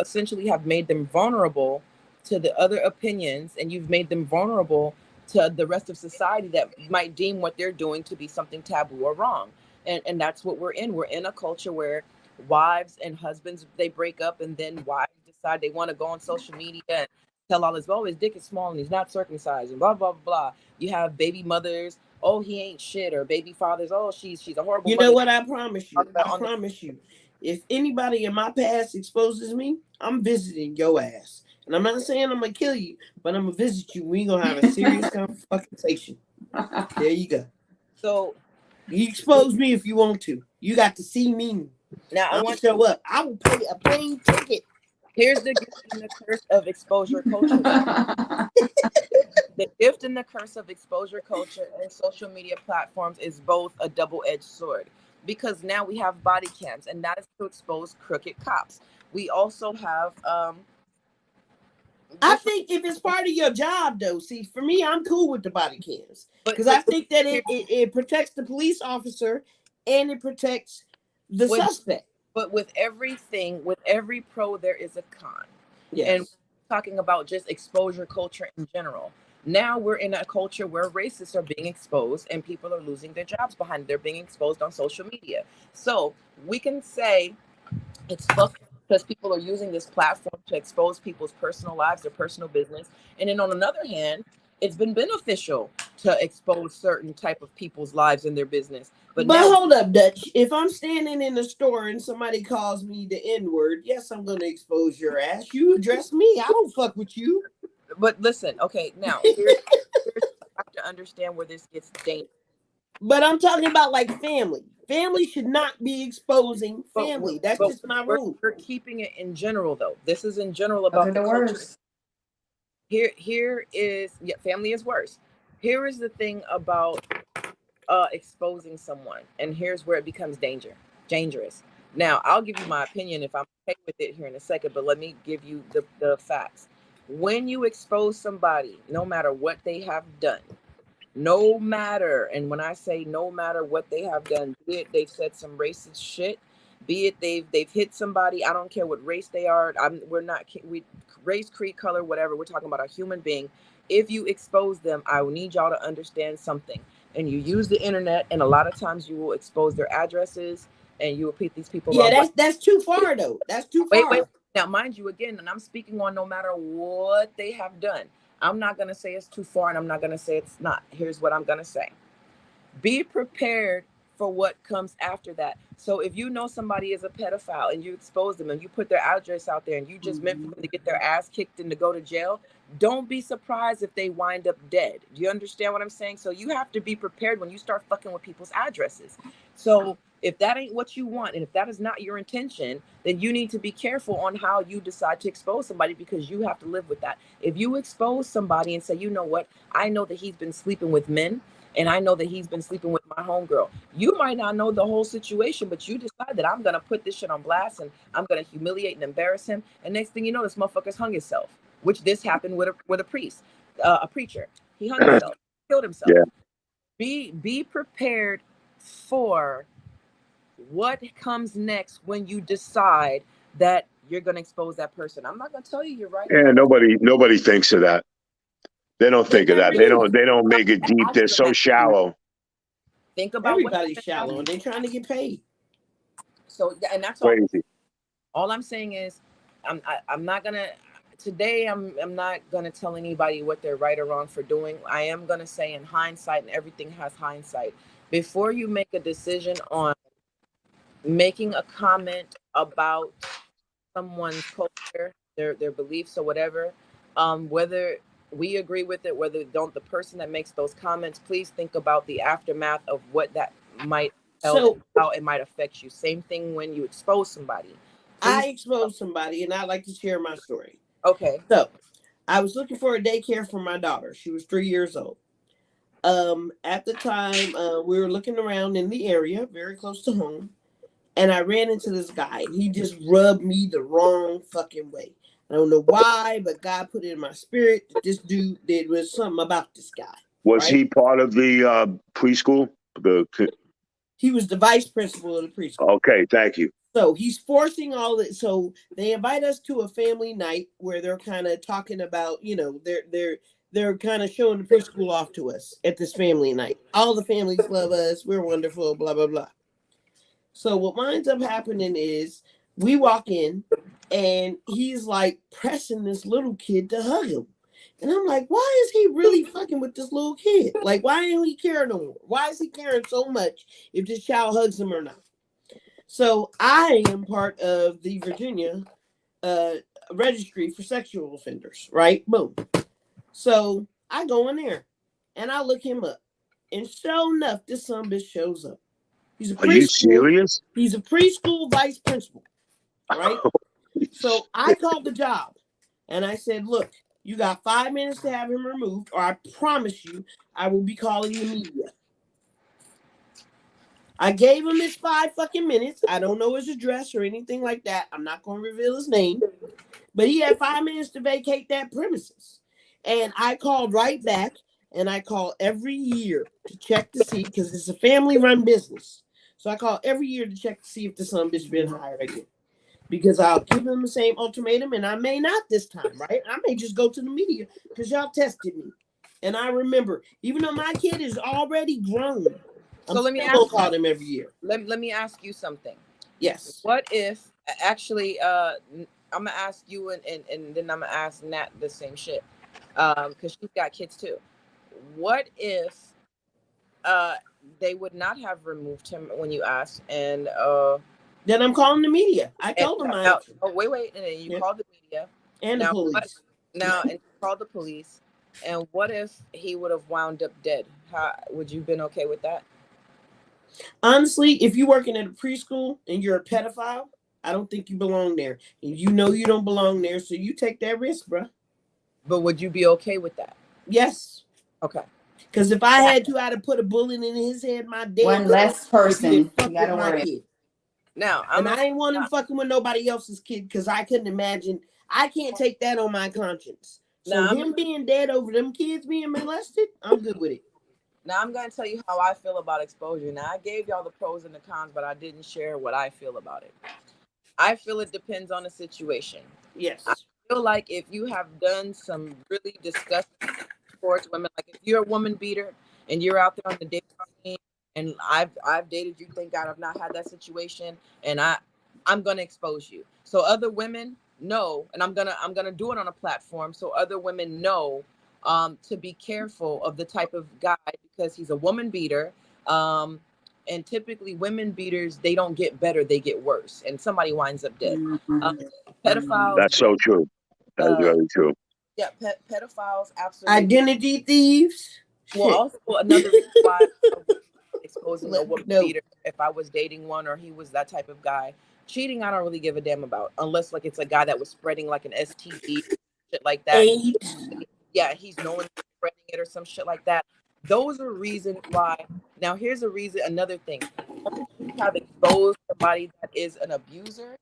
essentially have made them vulnerable to the other opinions, and you've made them vulnerable to the rest of society that might deem what they're doing to be something taboo or wrong. And that's what we're in. We're in a culture where wives and husbands, they break up, and then wives decide they want to go on social media and tell all his, his dick is small and he's not circumcised and blah, blah, blah. You have baby mothers, oh, he ain't shit, or baby fathers, oh, she's a horrible You mother. know what? I promise you. If anybody in my past exposes me, I'm visiting your ass. And I'm not saying I'm going to kill you, but I'm going to visit you. We going to have a serious conversation. There you go. So you expose me if you want to. You got to see me. Now I want to show up. I will pay a plane ticket. Here's the gift and the curse of exposure culture. The gift and the curse of exposure culture and social media platforms is both a double-edged sword, because now we have body cams, and that is to expose crooked cops. We also have I think if it's part of your job, though, see, for me, I'm cool with the body cams But because I think that it protects the police officer and it protects the suspect. But with everything, with every pro, there is a con. Yes. And we're talking about just exposure culture in general. Now we're in a culture where racists are being exposed and people are losing their jobs behind it. They're being exposed on social media. So we can say it's fucked because people are using this platform to expose people's personal lives, their personal business. And then on another hand, it's been beneficial to expose certain type of people's lives and their business. But now, hold up, Dutch. If I'm standing in the store and somebody calls me the N-word, yes, I'm going to expose your ass. You address me. I don't fuck with you. But listen, okay, now here's you have to understand where this gets dangerous. But I'm talking about like family. Family should not be exposing family. That's just my rule. We're keeping it in general, though. This is in general about the worst. Here is family is worse. Here is the thing about exposing someone, and here's where it becomes dangerous. Now, I'll give you my opinion if I'm okay with it here in a second, but let me give you the facts. When you expose somebody, no matter what they have done, no matter, and when I say no matter what they have done, be it they've said some racist shit, be it they've hit somebody, I don't care what race they are. We race, creed, color, whatever. We're talking about a human being. If you expose them, I need y'all to understand something. And you use the internet, and a lot of times you will expose their addresses, and you will put these people. Yeah, that's too far though. That's too far. Wait. Now, mind you, again, and I'm speaking on no matter what they have done. I'm not going to say it's too far, and I'm not going to say it's not. Here's what I'm going to say. Be prepared for what comes after that. So if you know somebody is a pedophile and you expose them and you put their address out there and you just meant for them to get their ass kicked and to go to jail, don't be surprised if they wind up dead. Do you understand what I'm saying? So you have to be prepared when you start fucking with people's addresses. So if that ain't what you want, and if that is not your intention, then you need to be careful on how you decide to expose somebody, because you have to live with that. If you expose somebody and say, you know what, I know that he's been sleeping with men, and I know that he's been sleeping with my homegirl. You might not know the whole situation, but you decide that I'm going to put this shit on blast and I'm going to humiliate and embarrass him. And next thing you know, this motherfucker's hung himself, which this happened with a priest, a preacher. He hung himself, killed himself. Yeah. Be prepared for what comes next when you decide that you're going to expose that person. I'm not going to tell you you're right. Yeah, nobody thinks of that. They don't think of that. They don't make it deep. They're so shallow. Think about everybody's shallow and they're trying to get paid. So, and that's crazy. All I'm saying is, I'm not gonna today. I'm not gonna tell anybody what they're right or wrong for doing. I am gonna say, in hindsight, and everything has hindsight. Before you make a decision on making a comment about someone's culture, their beliefs or whatever, whether we agree with it, whether don't, the person that makes those comments, please think about the aftermath of what that might help, how it might affect you. Same thing when you expose somebody. I exposed somebody, and I'd like to share my story. Okay. So I was looking for a daycare for my daughter. She was 3 years old. At the time, we were looking around in the area, very close to home, and I ran into this guy, and he just rubbed me the wrong fucking way. I don't know why, but God put it in my spirit that this dude did was something about this guy. Was he part of the preschool? He was the vice principal of the preschool. Okay, thank you. So he's forcing all it. So they invite us to a family night where they're kind of talking about, they're kind of showing the preschool off to us at this family night. All the families love us. We're wonderful, blah, blah, blah. So what winds up happening is we walk in and he's like pressing this little kid to hug him. And I'm like, why is he really fucking with this little kid? Like, why don't he care no more? Why is he caring so much if this child hugs him or not? So I am part of the Virginia registry for sexual offenders, right? Boom. So I go in there and I look him up. And sure enough, this son bitch shows up. He's a preschool. Are you serious? He's a preschool vice principal, right? So I called the job and I said, look, you got 5 minutes to have him removed, or I promise you I will be calling the media. I gave him his 5 fucking minutes. I don't know his address or anything like that. I'm not going to reveal his name. But he had 5 minutes to vacate that premises. And I called right back, and I call every year to check to see, because it's a family-run business. So I call every year to check to see if the son bitch been hired again. Because I'll give them the same ultimatum, and I may not this time, right? I may just go to the media because y'all tested me. And I remember, even though my kid is already grown, So let me still gonna ask call them every year. let me ask you something. Yes. What if actually I'm gonna ask you and then I'm gonna ask Nat the same shit. Because she's got kids too. What if they would not have removed him when you asked and Then I'm calling the media. I told them now, wait, and then you called the media and the police. and you called the police, and what if he would have wound up dead? How would you have been okay with that? Honestly, if you're working at a preschool and you're a pedophile, I don't think you belong there. And you know you don't belong there, so you take that risk, bro. But would you be okay with that? Yes. Okay. Because if I had to, I'd have put a bullet in his head, my damn One less person you gotta worry. kid. Now, I ain't want him fucking with nobody else's kid because I couldn't imagine. I can't take that on my conscience. So him being dead over them kids being molested, I'm good with it. Now I'm going to tell you how I feel about exposure. Now I gave y'all the pros and the cons, but I didn't share what I feel about it. I feel it depends on the situation. Yes. I feel like if you have done some really disgusting towards women, like if you're a woman beater and you're out there on the dating scene, and I've dated you, thank God I've not had that situation, and I'm going to expose you. So other women know, and I'm gonna do it on a platform so other women know to be careful of the type of guy, because he's a woman beater. And typically women beaters, they don't get better, they get worse, and somebody winds up dead. Pedophiles. That's so true. That's very true. Yeah, pedophiles, absolutely. Identity thieves. Well, also another reason why exposing a woman beater, if I was dating one or he was that type of guy. Cheating, I don't really give a damn about, unless like it's a guy that was spreading like an STD, shit like that. Yeah, he's knowing spreading it or some shit like that. Those are reasons why. Now, here's another thing. Once you have exposed somebody that is an abuser,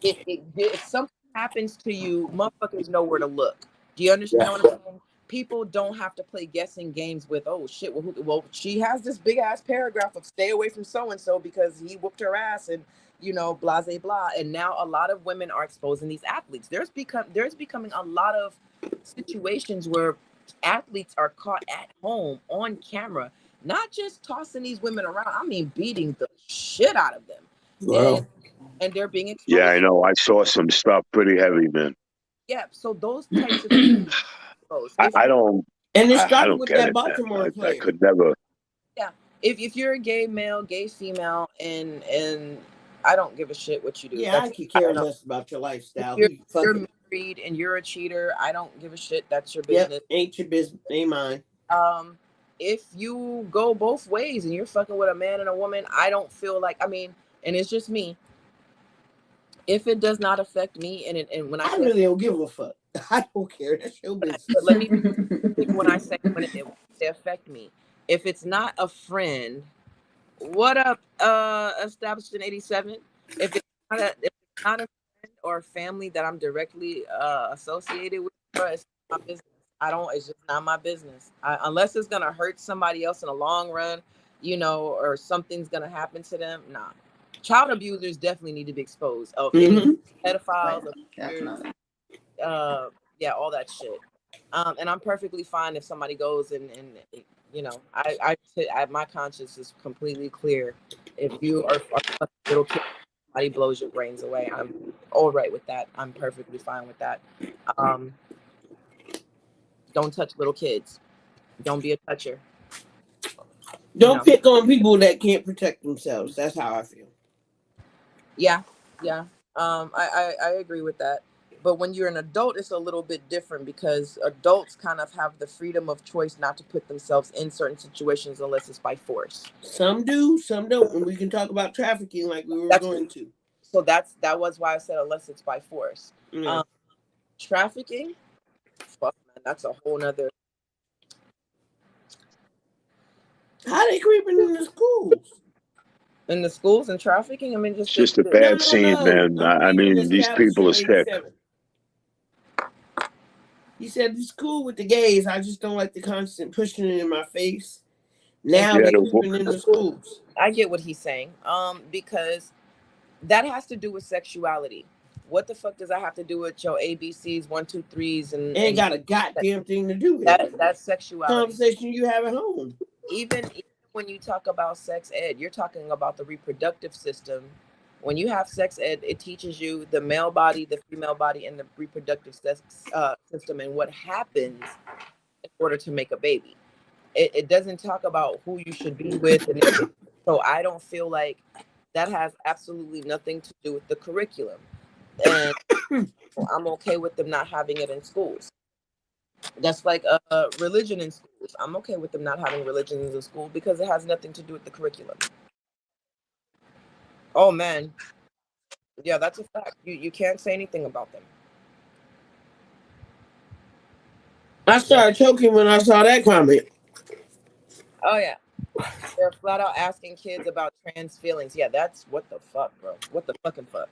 if something happens to you, motherfuckers know where to look. Do you understand what I'm saying? People don't have to play guessing games with, oh shit, well, she has this big ass paragraph of stay away from so and so because he whooped her ass, and blah blah blah. And now a lot of women are exposing these athletes. There's becoming a lot of situations where athletes are caught at home on camera, not just tossing these women around, I mean beating the shit out of them. Wow. And they're being exposed. Yeah, I know. I saw some stuff pretty heavy, man. Yeah, so those types of things. I don't. And it started I don't with get that it, Baltimore player. I could never. Yeah, if you're a gay male, gay female, and I don't give a shit what you do. Yeah, I could care less about your lifestyle. If you're married and you're a cheater, I don't give a shit. That's your business. Yep, ain't your business, ain't mine. If you go both ways and you're fucking with a man and a woman, I don't feel like, and it's just me. If it does not affect me, and when I really don't give a fuck. I don't care. That's your business. Let me when I say when it affect me. If it's not a friend, what up? Established in '87. If it's not a friend or a family that I'm directly associated with, it's not my business. It's just not my business. Unless it's gonna hurt somebody else in the long run, or something's gonna happen to them. Nah. Child abusers definitely need to be exposed. Pedophiles, definitely. Yeah, all that shit. And I'm perfectly fine if somebody goes and my conscience is completely clear. If you are a little kid, somebody blows your brains away, I'm all right with that. I'm perfectly fine with that. Don't touch little kids. Don't be a toucher. Don't pick on people that can't protect themselves. That's how I feel. Yeah. I agree with that. But when you're an adult, it's a little bit different because adults kind of have the freedom of choice not to put themselves in certain situations unless it's by force. Some do, some don't. And we can talk about trafficking like we were going to. So that was why I said unless it's by force. Yeah. Trafficking, fuck man, that's a whole nother. How they creeping in the schools? In the schools and trafficking? Just a bad scene, man. I mean, these people are sick. He said it's cool with the gays. I just don't like the constant pushing it in my face. Now Yeah, they creeping in the schools. I get what he's saying. Because that has to do with sexuality. What the fuck does that have to do with your ABCs, 1, 2, 3s, Ain't got a goddamn thing to do with it. That's sexuality. Conversation you have at home. Even when you talk about sex ed, you're talking about the reproductive system. When you have sex ed, it teaches you the male body, the female body, and the reproductive system and what happens in order to make a baby. It doesn't talk about who you should be with. So I don't feel like that has absolutely nothing to do with the curriculum. And I'm okay with them not having it in schools. That's like a religion in schools. I'm okay with them not having religion in the school because it has nothing to do with the curriculum. Oh man, yeah, that's a fact. You can't say anything about them. I started choking when I saw that comment. Oh yeah, they're flat out asking kids about trans feelings. Yeah, that's what the fuck, bro. What the fucking fuck.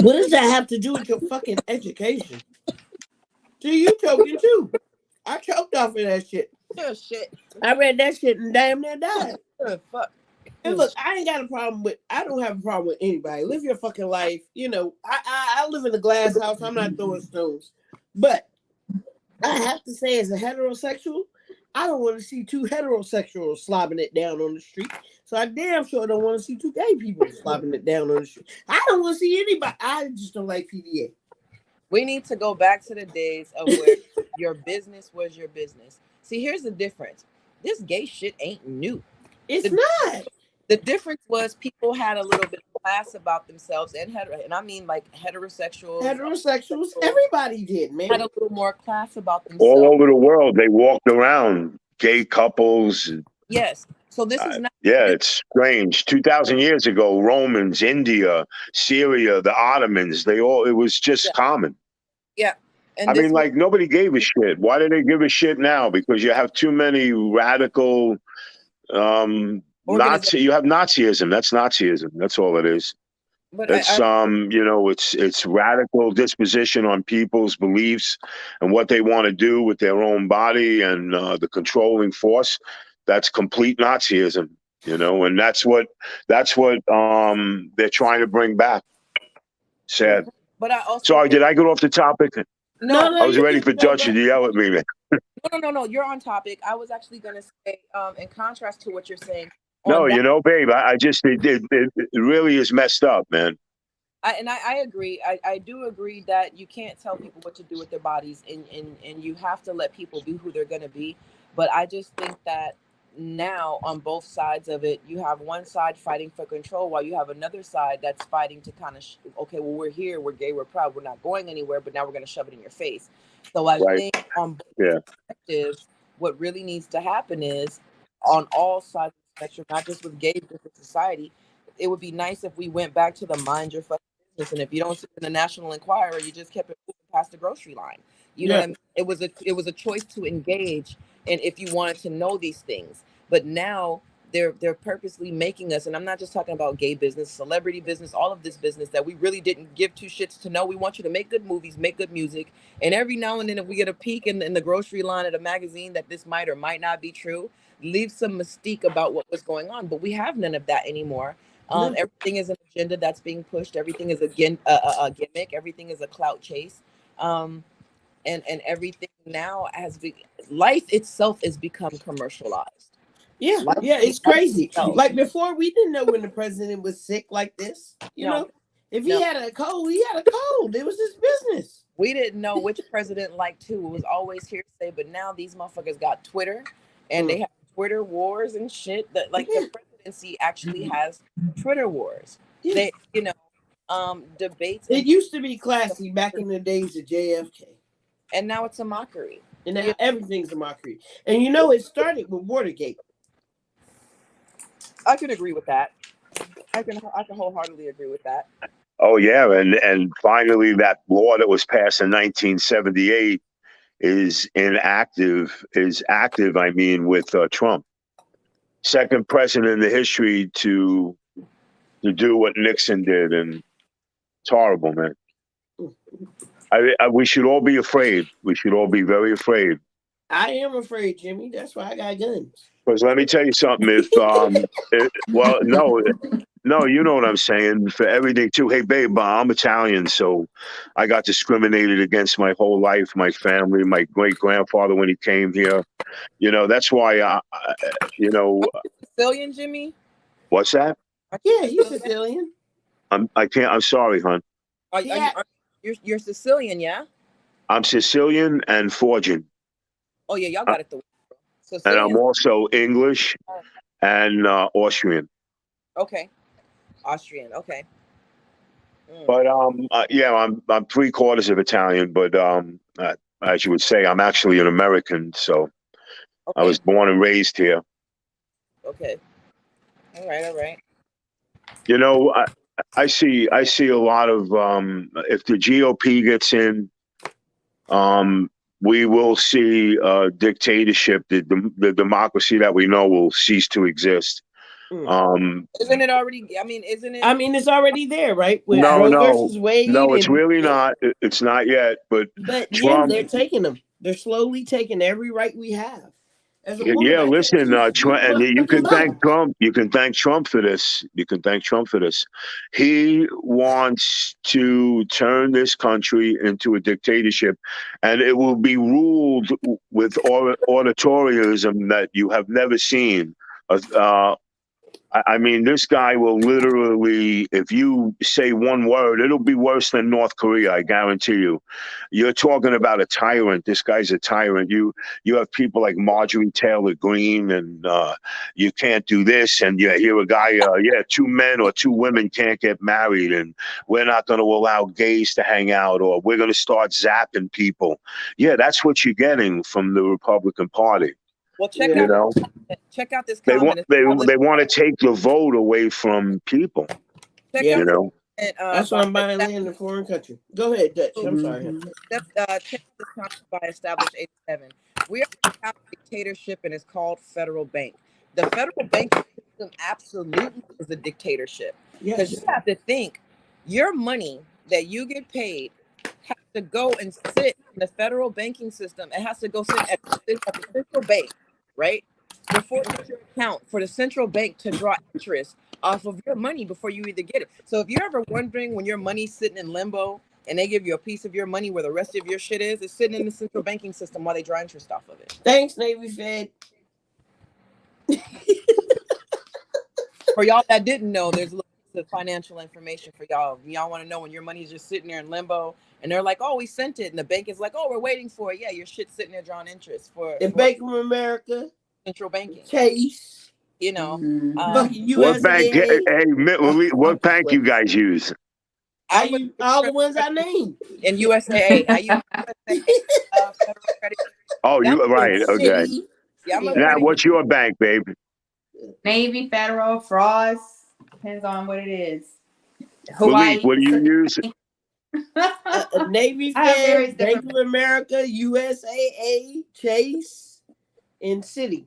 What does that have to do with your fucking education? See, you choking too. I choked off of that shit. Oh shit. I read that shit and damn near died. Oh, fuck. And look, I ain't got a problem with. I don't have a problem with anybody. Live your fucking life. You know, I live in a glass house. I'm not throwing stones, but I have to say, as a heterosexual, I don't want to see two heterosexuals slobbing it down on the street. So I damn sure don't want to see two gay people slobbing it down on the street. I don't want to see anybody. I just don't like PDA. We need to go back to the days of where your business was your business. See, here's the difference. This gay shit ain't new. It's not. The difference was people had a little bit of class about themselves, and I mean like heterosexuals. Everybody did, man. Had a little more class about themselves. All over the world, they walked around, gay couples. Yes. So this is not. Yeah, it's strange. 2,000 years ago, Romans, India, Syria, the Ottomans, it was just common. Yeah. And I mean, like, nobody gave a shit. Why do they give a shit now? Because you have too many radical Nazi. You have Nazism. That's Nazism. That's all it is. But it's it's radical disposition on people's beliefs and what they want to do with their own body and the controlling force. That's complete Nazism, and that's what they're trying to bring back. Sad. But I also sorry, did I get off the topic? No, I was ready for Dutch to yell at me, man. No, you're on topic. I was actually going to say, in contrast to what you're saying. No, babe, I just, it really is messed up, man. I agree. I do agree that you can't tell people what to do with their bodies and you have to let people be who they're going to be. But I just think that now on both sides of it, you have one side fighting for control while you have another side that's fighting to kind of, okay, well, we're here, we're gay, we're proud, we're not going anywhere, but now we're going to shove it in your face. So I think on both perspectives, what really needs to happen is on all sides of the spectrum, not just with gay, but with society, it would be nice if we went back to the mind your fucking business. And if you don't see in the National Enquirer, you just kept it moving past the grocery line. You know what I mean? It was a choice to engage, and if you wanted to know these things. But now they're purposely making us, and I'm not just talking about gay business, celebrity business, all of this business that we really didn't give two shits to know. We want you to make good movies, make good music, and every now and then if we get a peek in the grocery line at a magazine that this might or might not be true, leave some mystique about what was going on. But we have none of that anymore. Everything is an agenda that's being pushed. Everything is a gimmick. Everything is a clout chase. And everything now life itself is become commercialized. Yeah, it's crazy. Like before, we didn't know when the president was sick like this. You know, if he had a cold, he had a cold. It was his business. We didn't know which president liked who. It was always hearsay. But now these motherfuckers got Twitter, and they have Twitter wars and shit. That the presidency actually has Twitter wars. They, debates. It used to be classy back in the days of JFK. And now it's a mockery. And now everything's a mockery. And it started with Watergate. I could agree with that. I can wholeheartely agree with that. Oh yeah, and finally that law that was passed in 1978 is active. I mean, with Trump, second president in the history to do what Nixon did, and it's horrible, man. We should all be afraid. We should all be very afraid. I am afraid, Jimmy. That's why I got guns. Because let me tell you something. Well, no, you know what I'm saying. For everything too. Hey, babe, I'm Italian, so I got discriminated against my whole life. My family, my great grandfather when he came here. That's why. Sicilian, Jimmy? What's that? Yeah, he's Sicilian. I can't. I'm sorry, hon. You're Sicilian, yeah? I'm Sicilian and Forgin. Oh yeah, y'all got it the way. And I'm Sicilian. also English and Austrian. Okay. Austrian. Okay. But yeah, I'm 3/4 of Italian, but as you would say, I'm actually an American. So I was born and raised here. Okay. All right. All right. I see a lot of if the GOP gets in, we will see dictatorship. The democracy that we know will cease to exist. Isn't it already? I mean, isn't it? I mean, it's already there, right? With No, Roe no, versus Wade. no. It's really not. It's not yet. But Jim, Trump. they're taking them. They're slowly taking every right we have. As a woman, Yeah, listen, Trump, and you can thank Trump. You can thank Trump for this. You can thank Trump for this. He wants to turn this country into a dictatorship, and it will be ruled with auditorism that you have never seen. I mean, this guy will literally, if you say one word, it'll be worse than North Korea. I guarantee you. You're talking about a tyrant. This guy's a tyrant. You have people like Marjorie Taylor Greene, and you can't do this. And you hear a guy, 2 men or 2 women can't get married, and we're not going to allow gays to hang out, or we're going to start zapping people. Yeah, that's what you're getting from the Republican Party. Well, check out this They comment. they want to take the vote away from people. Yeah. That's why I'm buying land in a foreign country. Go ahead, Dutch. I'm sorry. Check out this comment by Established 87. We are a dictatorship, and it's called federal bank. The federal banking system absolutely is a dictatorship. Because you have to think, your money that you get paid has to go and sit in the federal banking system. It has to go sit at the central bank, right? Before your account for the central bank to draw interest off of your money before you either get it. So if you're ever wondering when your money's sitting in limbo and they give you a piece of your money where the rest of your shit is, it's sitting in the central banking system while they draw interest off of it. Thanks, Navy Fed. For y'all that didn't know, there's a little bit of financial information for y'all. Y'all want to know when your money's just sitting there in limbo and they're like, oh, we sent it. And the bank is like, oh, we're waiting for it. Yeah, your shit's sitting there drawing interest for Bank of America. Central banking. Chase. What bank? Hey, what bank you guys use? I use all the ones I named. And USAA. I use USAA, Federal Credit. Oh, you right. Okay. Yeah, now, what's your bank, babe? Navy, Federal, Frost. Depends on what it is. Hawaii. What do you use? Navy Fed, Bank of America, USAA, Chase, and Citi.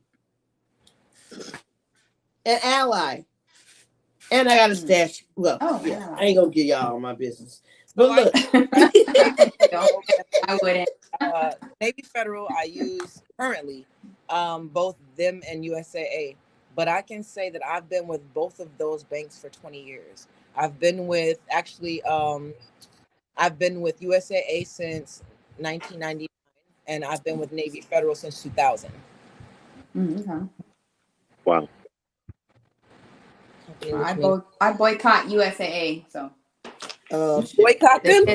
And Ally. And I got a stash. Well, I ain't gonna give y'all all my business. But look. I wouldn't. Navy Federal, I use currently both them and USAA. But I can say that I've been with both of those banks for 20 years. I've been with USAA since 1999, and I've been with Navy Federal since 2000. Okay. Wow. I boycott USAA, so. Boycott them?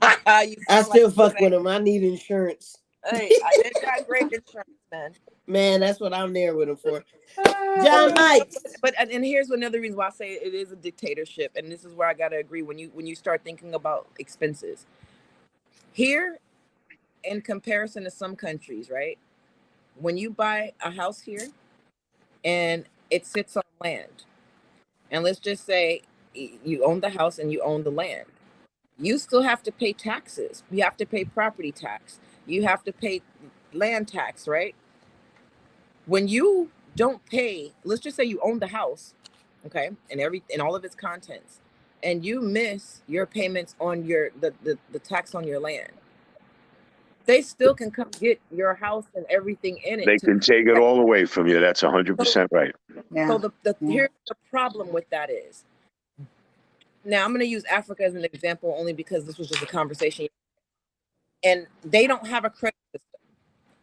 I still fuck with them. I need insurance. Hey, I did got great insurance, man. Man, that's what I'm there with them for. John Knight. But here's another reason why I say it is a dictatorship, and this is where I gotta agree when you start thinking about expenses. Here, in comparison to some countries, right? When you buy a house here and it sits on land, and let's just say you own the house and you own the land, you still have to pay taxes. You have to pay property tax. You have to pay land tax, right? When you don't pay, let's just say you own the house, okay, and all of its contents, and you miss your payments on the tax on your land, they still can come get your house and everything in it. They can take it all away from you. That's 100% right. Yeah. So here's the problem with that is, now I'm going to use Africa as an example only because this was just a conversation, and they don't have a credit system.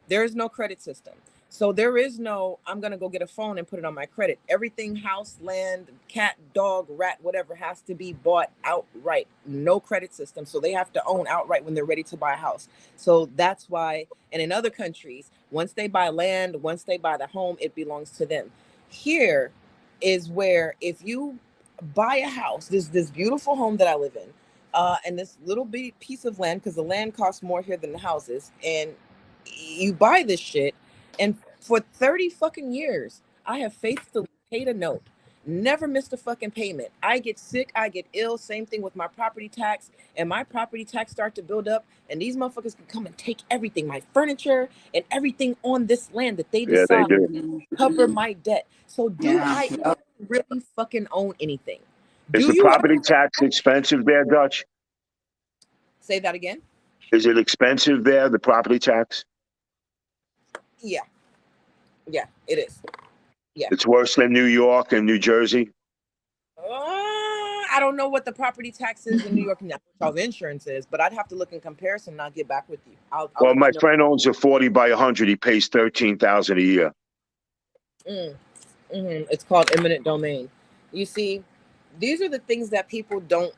There is no credit system. So there is no, I'm going to go get a phone and put it on my credit. Everything, house, land, cat, dog, rat, whatever, has to be bought outright. No credit system. So they have to own outright when they're ready to buy a house. So that's why, and in other countries, once they buy land, once they buy the home, it belongs to them. Here is where if you buy a house, this beautiful home that I live in, and this little bitty piece of land, because the land costs more here than the houses, and you buy this shit, and for 30 fucking years, I have faithfully paid a note, never missed a fucking payment. I get sick, I get ill, same thing with my property tax, and my property tax start to build up, and these motherfuckers can come and take everything, my furniture and everything on this land that they decide to cover my debt. So do I really fucking own anything? Is the property tax expensive there, Dutch? Say that again? Is it expensive there, the property tax? Yeah. Yeah, it is. Yeah. It's worse than New York and New Jersey? I don't know what the property tax is in New York now, how the insurance is, but I'd have to look in comparison and I'll get back with you. Well, my friend owns a 40 by 100. He pays $13,000 a year. It's called eminent domain. You see, these are the things that people don't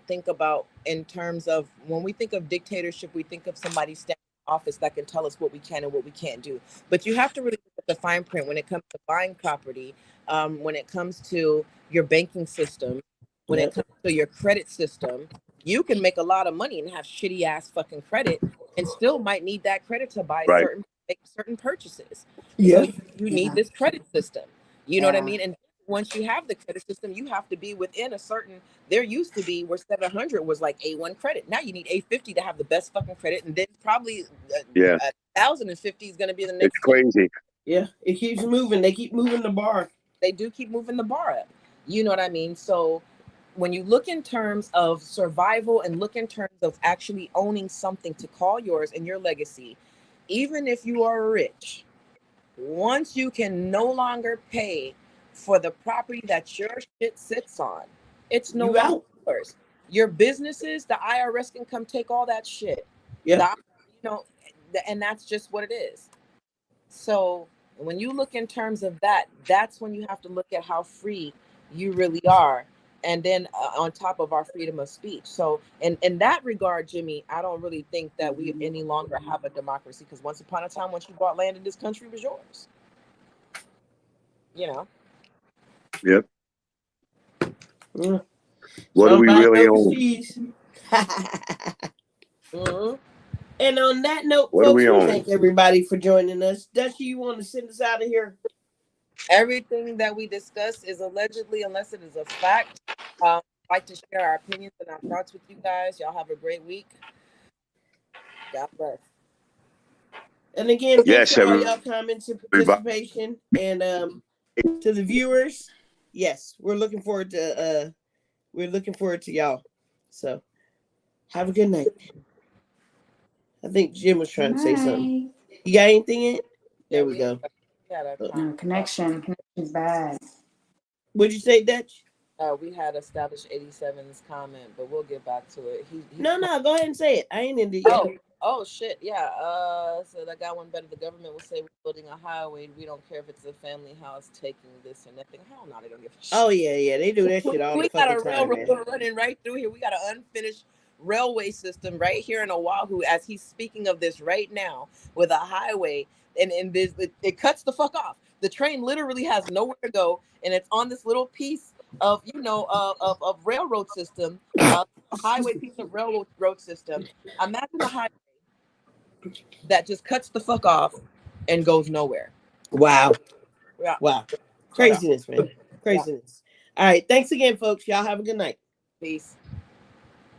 think about in terms of, when we think of dictatorship, we think of somebody standing in office that can tell us what we can and what we can't do. But you have to really look at the fine print when it comes to buying property, when it comes to your banking system, when it comes to your credit system. You can make a lot of money and have shitty ass fucking credit and still might need that credit to buy certain purchases. So you need this credit system. You know what I mean? And once you have the credit system, you have to be within a certain, there used to be where 700 was like A1 credit. Now you need A50 to have the best fucking credit. And then probably 1,050 is going to be the next. It's crazy. Yeah, it keeps moving. They keep moving the bar. They do keep moving the bar up. You know what I mean? So when you look in terms of survival and look in terms of actually owning something to call yours and your legacy, even if you are rich, once you can no longer pay for the property that your shit sits on, it's no longer yours. Your businesses, the IRS can come take all that shit. Yeah. And that's just what it is. So when you look in terms of that, that's when you have to look at how free you really are. And then on top of our freedom of speech. So in that regard, Jimmy, I don't really think that we any longer have a democracy, because once upon a time, once you bought land in this country, it was yours. You know? Yep. What do we really own? And on that note, what folks, we thank everybody for joining us. Dutchie, you want to send us out of here? Everything that we discuss is allegedly, unless it is a fact. I'd like to share our opinions and our thoughts with you guys. Y'all have a great week. God bless. And again, thanks for all y'all comments and participation. And to the viewers, yes, we're looking forward to y'all. So have a good night. I think Jim was trying to say something. You got anything in it? There we go. No, connection's bad. What'd you say, Dutch? We had established 87's comment, but we'll get back to it. No, go ahead and say it. I ain't in it yet. Oh shit, yeah. So that got one better. The government will say we're building a highway. We don't care if it's a family house taking this or nothing. Hell no, they don't give a shit. Oh yeah, they do that shit all the fucking time. We got a railroad running right through here. We got an unfinished railway system right here in Oahu, as he's speaking of this right now, with a highway, and it cuts the fuck off. The train literally has nowhere to go, and it's on this little piece of of railroad system, a highway piece of railroad system. Imagine a highway that just cuts the fuck off and goes nowhere. Wow. Yeah. Wow. Craziness, man. Craziness. Yeah. All right. Thanks again, folks. Y'all have a good night. Peace.